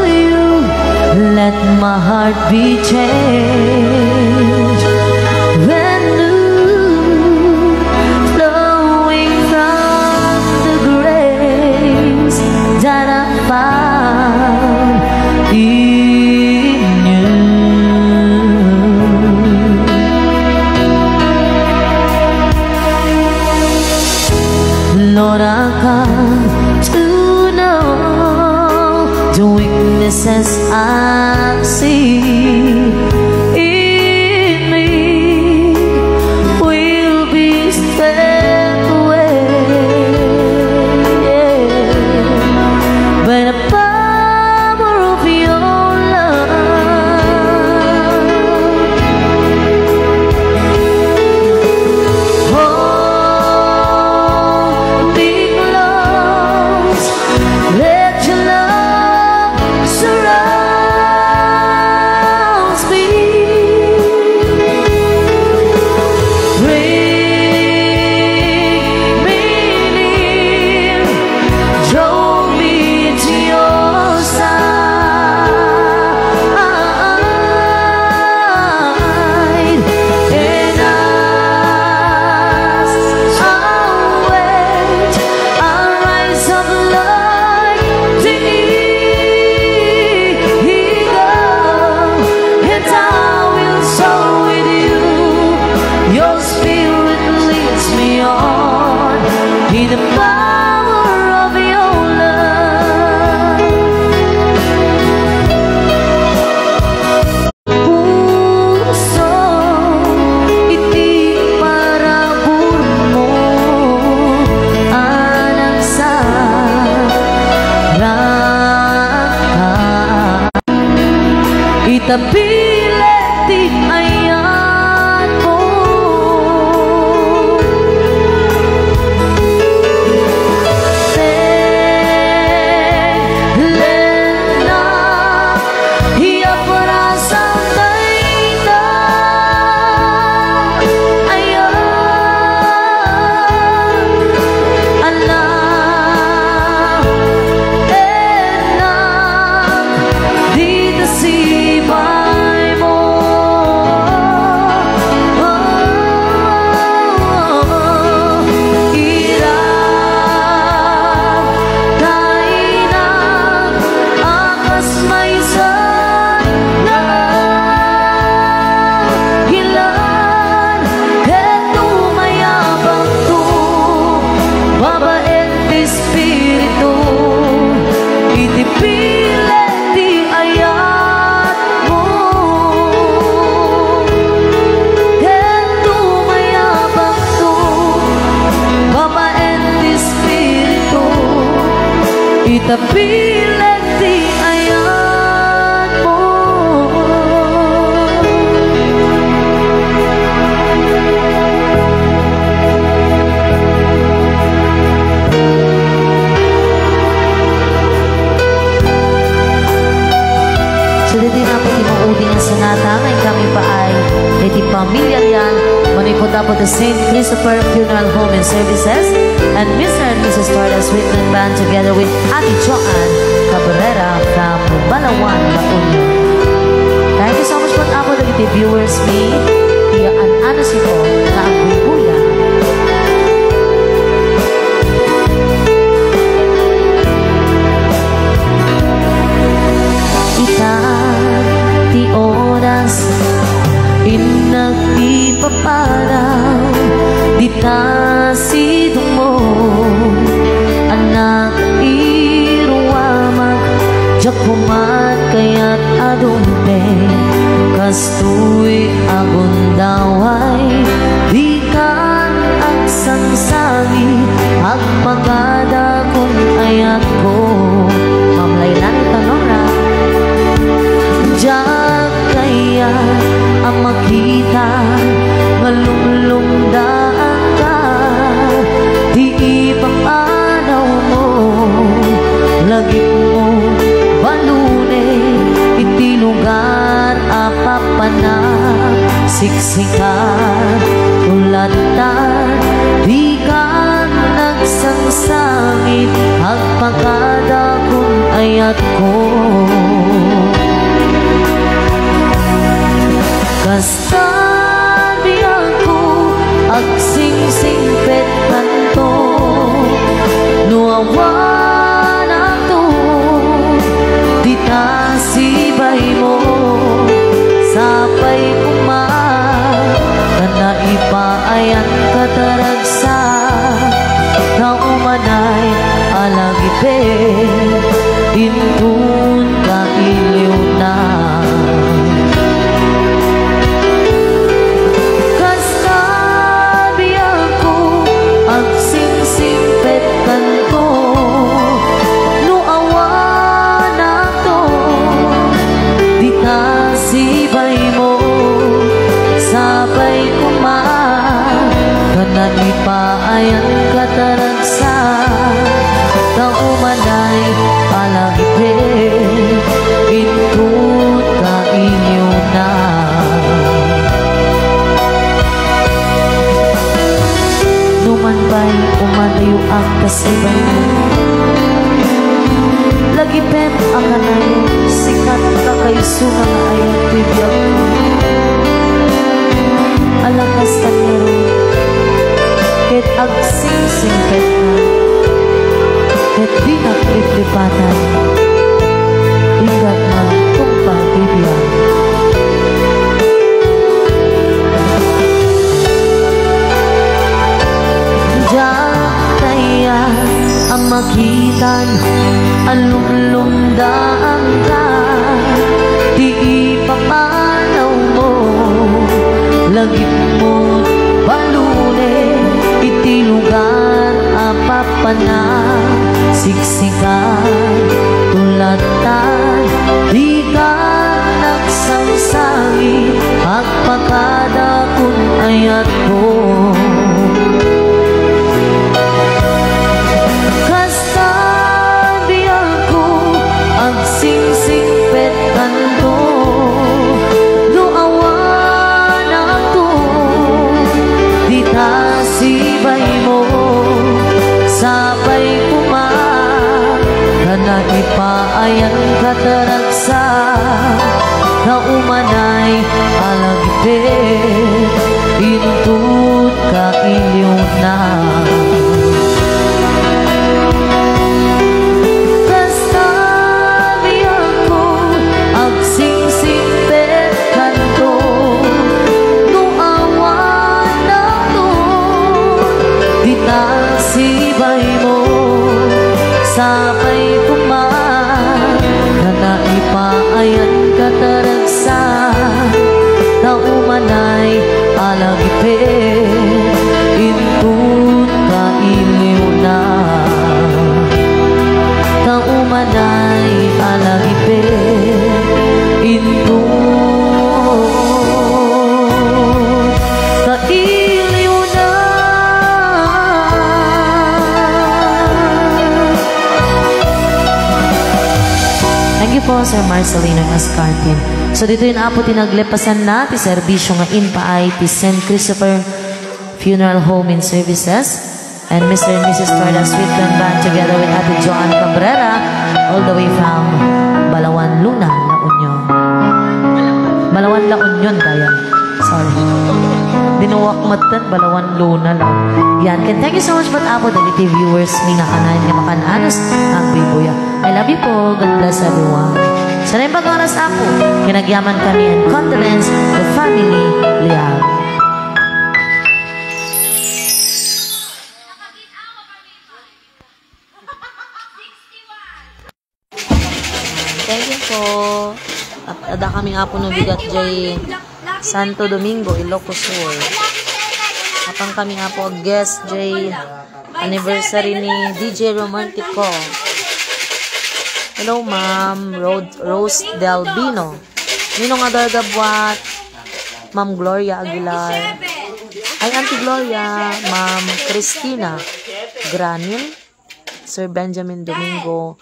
you. Let my heart be changed. When new, flowing from the grace that I found in you. Lord, I'll come to know the weaknesses I see in me will be stripped away by the power of your love. Hold me close, let your love surround me. Bring me near, draw me to your side, and I'll wait. I'll rise up like the eagle, and I will soar with you. Your spirit leads me on in the power of your love. Puso, itig parabur mo, anak sa rangka. Itabiletik ayan mo. Lena, hiya perasa taina. Ayan, anak, enak, di tasibay. itapilit di ayan mo. Sulitin na po tinuudi nga sanata ngayon kami pa ay iti pamilya riyan manipod po the St. Christopher Funeral Home and Services and Mr. and Mrs. Torres Whitman Band together with Ate Joanne Cabrera from Balawan, La Union. Thank you so much po ako dagiti viewers me iya an si po na ang buya. Ti oras inagpipaparaw di ta sidong mo anak iruwamag jakumat kaya't adumpe kastoy agundaway di kan ang sangsagi agpagada kung ayat ko mamlaylan tanora Diyak kaya ang makita malumlumdaan ka di ipapanaw mo lagi mo balune iti lugar apapanap siksikan ulatan di ka nagsangsangit agpagada kung ayat ko Kasta di ako agsingsingpet kanto nuawan ako di tasibay mo sapay kuma kana ipaayan kataragsa na umanay alagipe intun ka iliw na Ipaayan kataragsa na umanay palagipe intut ka inyo na numan ba'y umanayo ang kasibay mo lagi pep ang kanayo sikat ka kayo suna nga ayang bibiyag mo alakas tanero ket agsingsingpet na ket di nagpripripatan ingat na kung pagbibiyan diyan kaya ang makitan alumlumdaan ka di ipapanaw mo lagip mo balune iti lugar apapana siksikan tulatan di ka nagsangsangi agpakada kung ayat ko kasta di ako agsingsingpet kanto duawan ako di tasibay mo sabay kuma kana ipaayan kataragsa na umanay alagipe intut ka iliw na kasta di ako agsingsingpet kanto nuawan ako di tasibay mo sapay kuma kana ipaayan kataragsa na umanay alagipe intut ka iliw na manay alagipin ito kailiw na. Thank you po, Sir Marcelino Ascarpin. So dito yun apo tinaglepasan na ti serbisyo nga inpaay ti St. Christopher Funeral Home and Services and Mr. and Mrs. Torda Sweetland Band together with Ate Joan Cabrera all the way from Balawan, Luna, La Union. Balawan, La Union kaya. Sorry. Dinuwak matan, Balawan, Luna lang. Yan. Thank you so much but apo dagiti viewers may nakanayan nga makananos ang bibuya. I love you po. God bless everyone. Sa rin pag-oras apo, kinagyaman kami and condolence the family Liang. Thank you po. At ada kami apo no bigat jay Santo Domingo, Ilocos Sur. Apang kami apo guest jay anniversary ni DJ Romantico. Hello ma'am Rose Delbino. Ninong Ador Gabwat, Ma'am Gloria Aguilar. Ay Auntie Gloria, Ma'am Christina Granil, Sir Benjamin Domingo,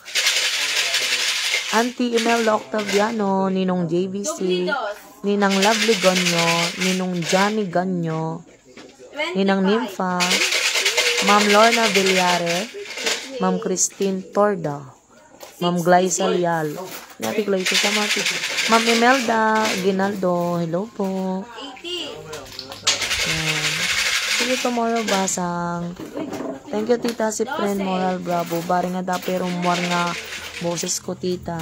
Auntie Imelda Octaviano, Ninong JVC, Ninang Lovely Ganyo, Ninong Johnny Ganyo, Ninang Nympha, Ma'am Lorna Villare, Ma'am Christine Torda, Ma'am Glyza Lial, Nati Glyza Samati, Ma'am Imelda Ginaldo, hello po. See you tomorrow, Basang. Thank you, Tita si Friend Moral Bravo. Bari nga dapat rumor nga boses ko, Tita.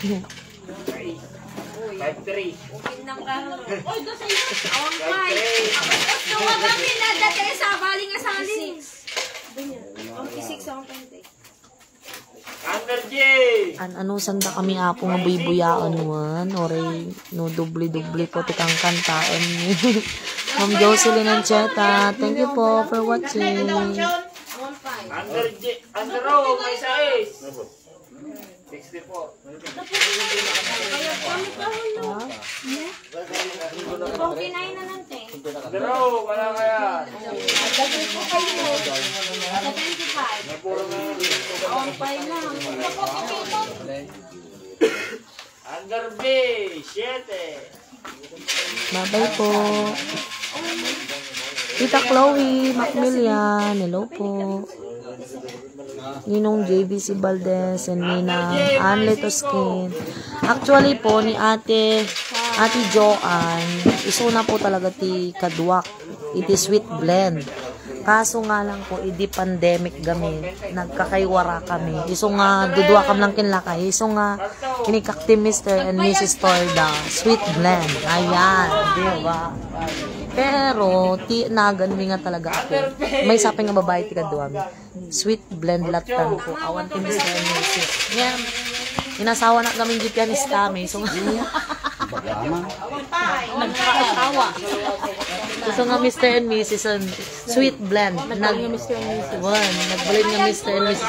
5-3. Nang ano. Oy, do sa iyo. Awang 5. Nung kami na dati sa baling nga sali. 6 awang 20. Under J. Ano sanda kami apo nga buybuyaon wan. Oray no dubli-dubli po tikang kantaan ni. Ma'am Jocelyn Ancheta, thank you po for watching. Under J. Under O. May size. 60 po. Okay na yun na nante. Under O. Wala kaya. Dagdag po kayo. 75. Awang 5 lang. Under B. 7. Bye-bye po. Tita Chloe Macmillan, hello po. Ninong JVC Valdez and Ninang Anle Toskin. Actually po ni Ate Joanne, iso na po talaga ti kadwak. It is sweet blend. Kaso nga lang po, idi pandemic gamin. Nagkakaywara kami. Iso nga, dudwa kam lang kinlakay. Iso nga, inikakti Mr. and Mrs. Torda. Sweet blend. Ayan. Diba? Pero, nagan mi nga talaga ako. May saping nga babae ti kadwa mi. Sweet blend latan ko. Awan ti Mr. and Mrs. Yan. Inasawa na kami di pianist kami. So nga, nagkakasawa. So nga Mr. and Mrs. Sweet blend. Nagbalin nga Mr. and Mrs.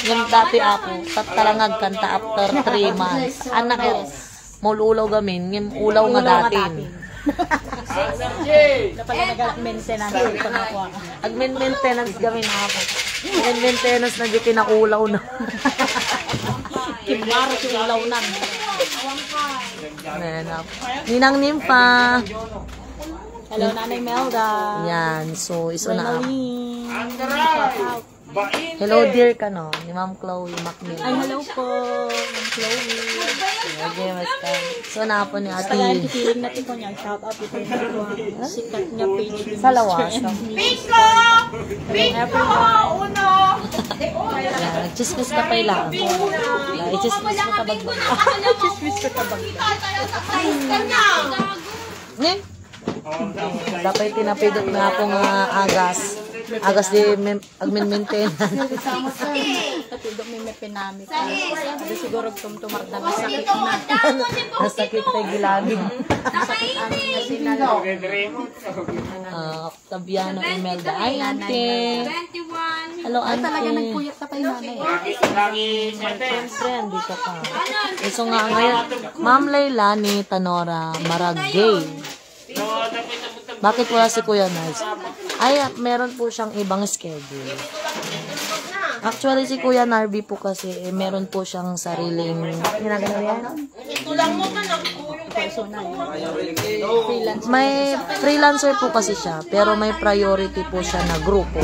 Yung dati ako, tatarangag kanta after 3 months. Anak ko, maululaw gamin. Yung ulaw nga dati. Under J. Nag-maintenance Ag-maintenance gamin ako. Ag-maintenance na di kinakulaw na. Kimaro si ulaw na. Ninang Nympha. Hello, Nanay Melda. Yan. So, iso na ako. Under I. Bain. Hello dear ka no, ni Ma'am Chloe Macmillan. Ay, hello po, Ma'am Chloe. Okay, basta. So, na po ni Ate. Kaya kikiling natin ko niya. Shout out ito sa sikat niya page. Sa lawas. Bingo! Bingo! Uno! Nag-chismis ka pa lang. I-chismis mo ka bag. Chismis ka tabag. Dapat tinapidot na ako nga agas. Agas di agmin maintenance. Katulog may pinamit. Ada siguro tumtumar na masakit na. Nasakit tayo gilagin. Octaviano Imelda. Ay, ate. 21. Hello, ate. Talaga nagpuyat ka pa yung nanay. Friend, dito ka. So nga ngayon, Ma'am Layla ni Tanora Maragay. Bakit wala si Kuya Nice? Ay, meron po siyang ibang schedule. Actually, si Kuya Narby po kasi, meron po siyang sariling... Ginagano yan? May freelancer po kasi siya, pero may priority po siya na grupo.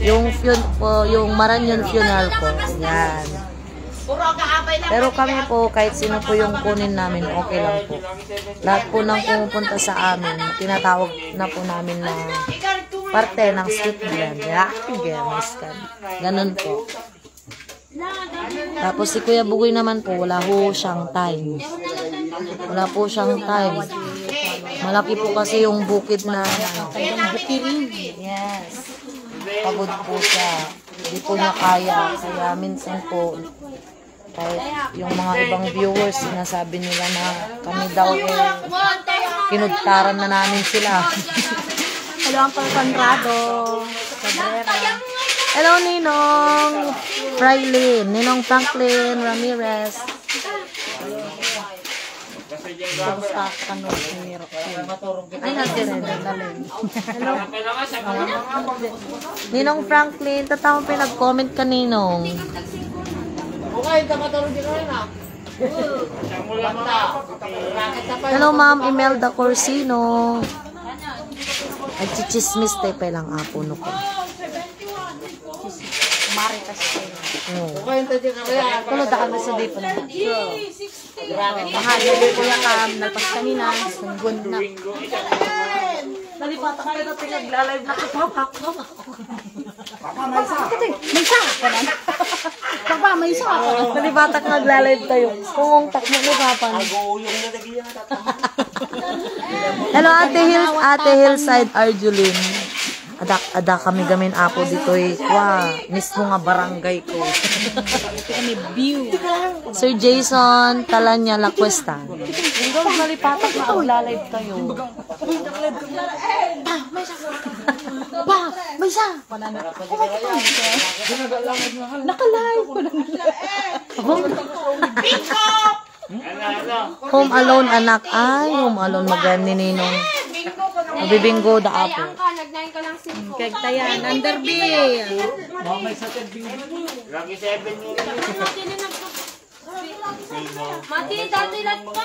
Yung Maranyon Funeral po. Yan. Pero kami po, kahit sino po yung kunin namin, okay lang po. Lahat po nang pumupunta sa amin, tinatawag na po namin na parte ng Sweet Blend. Ganun po. Tapos si Kuya Bugoy naman po, wala po siyang time. Wala po siyang time. Malaki po kasi yung bukid na bukirin. Yes. Pagod po siya. Hindi po niya kaya. Kaya minsan po, kahit yung mga ibang viewers, sinasabi nila na kami daw kinugtaran na namin sila. Hello, Uncle Conrado. Cabrera. Hello, Ninong Frailin, Ninong Franklin Ramirez. Kamusta ka no? Ay, natin rin. Hello. Ninong Franklin, tatawang pinag-comment ka, Ninong. Hello, Ma'am Imelda Corsino. Nagchichismis tayo pa lang apo no ko. Maritas ko. Tulad ako sa di pa na. Mahal ko yung nalpas kanina. Sunggun na. Nalipata ka na pinag-live na kapapak. Papa, may isa. Papa, may isa. Nalipata ka nag-live tayo. Kung takmo ni Papa. Hello, Ate Hillside Arjulin. Ada kami gamin apo dito eh. Wow, mismo nga barangay ko. Kami view. Sir Jason Talanya La Cuesta. Hindi nalipatak na mag-live tayo. Pa, may isa. Nakalive ko na. Home Alone anak. Ay, Home Alone magani ninong. Mabibinggo da apo. Nagnayin ka lang 5. Kaya tayan, underbe. Lagi 7 mo. Mati, dati lahat pa.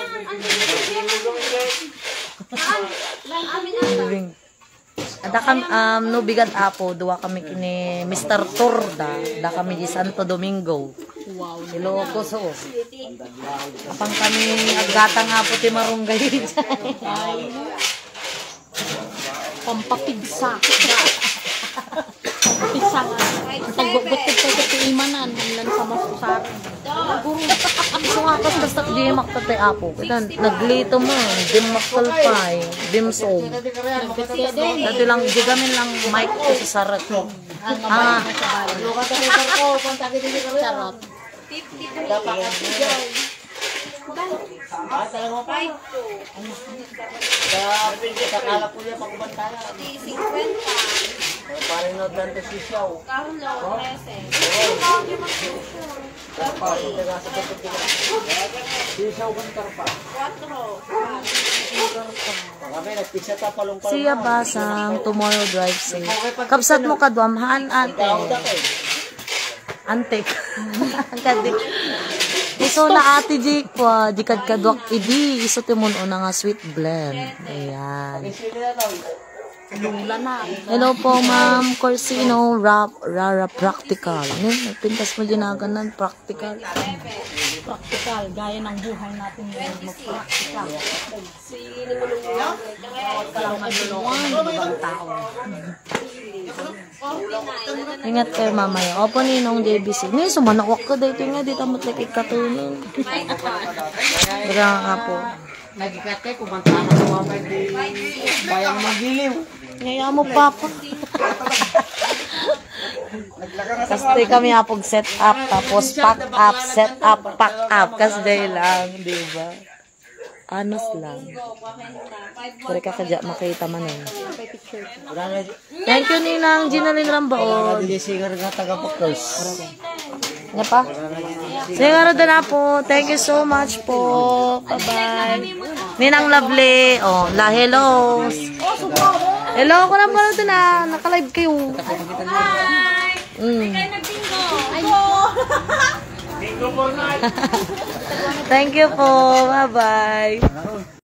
Ada kami no bigat apo duwa kami kini Mr. Torda da kami di Santo Domingo. Wow, Ilocos. Apang kami aggatang apo ti marunggay. Pampapigsa. Pigsa. Tagbubutit ko sa imanan. Nang sa masusar. So nga basta di maktatay apo. Naglito mo, dim makalpay, dim som. Dati lang digamin lang mic ko sa sarat. Charot. 50. Siya basang tomorrow drive safe. Kapsat mo kadwamhan ate. Antek. Kadik. Iso na ate Jake po, dikad kadwak idi, iso timon una nga sweet blend. Ayan. Hello po ma'am Corsino, Rara Practical. Nagpintas mo ginaganan, practical. Practical. Gaya ng buhay natin yung mag-practical. Walang magluluwan. Ibang tao. Ingat kayo mamaya. Opo ninong JBC. Ngayon, sumanawak ka dito nga. Dito mo't like ikatunin. Baga nga po. Nagikate, kumanta na sumabay di bayang magiliw. Ngaya mo, papa. Kasi kami apog set up, tapos pack up, set up, pack up. Kasi lang, di ba? Anos lang. Pwede ka kadya makita man eh. Thank you Ninang Ginaling Rambaon. Hindi sigar nga taga-pokos. Nga pa? Siguro na po. Thank you so much po. Bye-bye. Ninang Lovely. Oh, hello. Hello ko na pala ito na. Naka-live kayo. Hi! Kayo nag-bingo. Bingo for night. Thank you po. Bye-bye.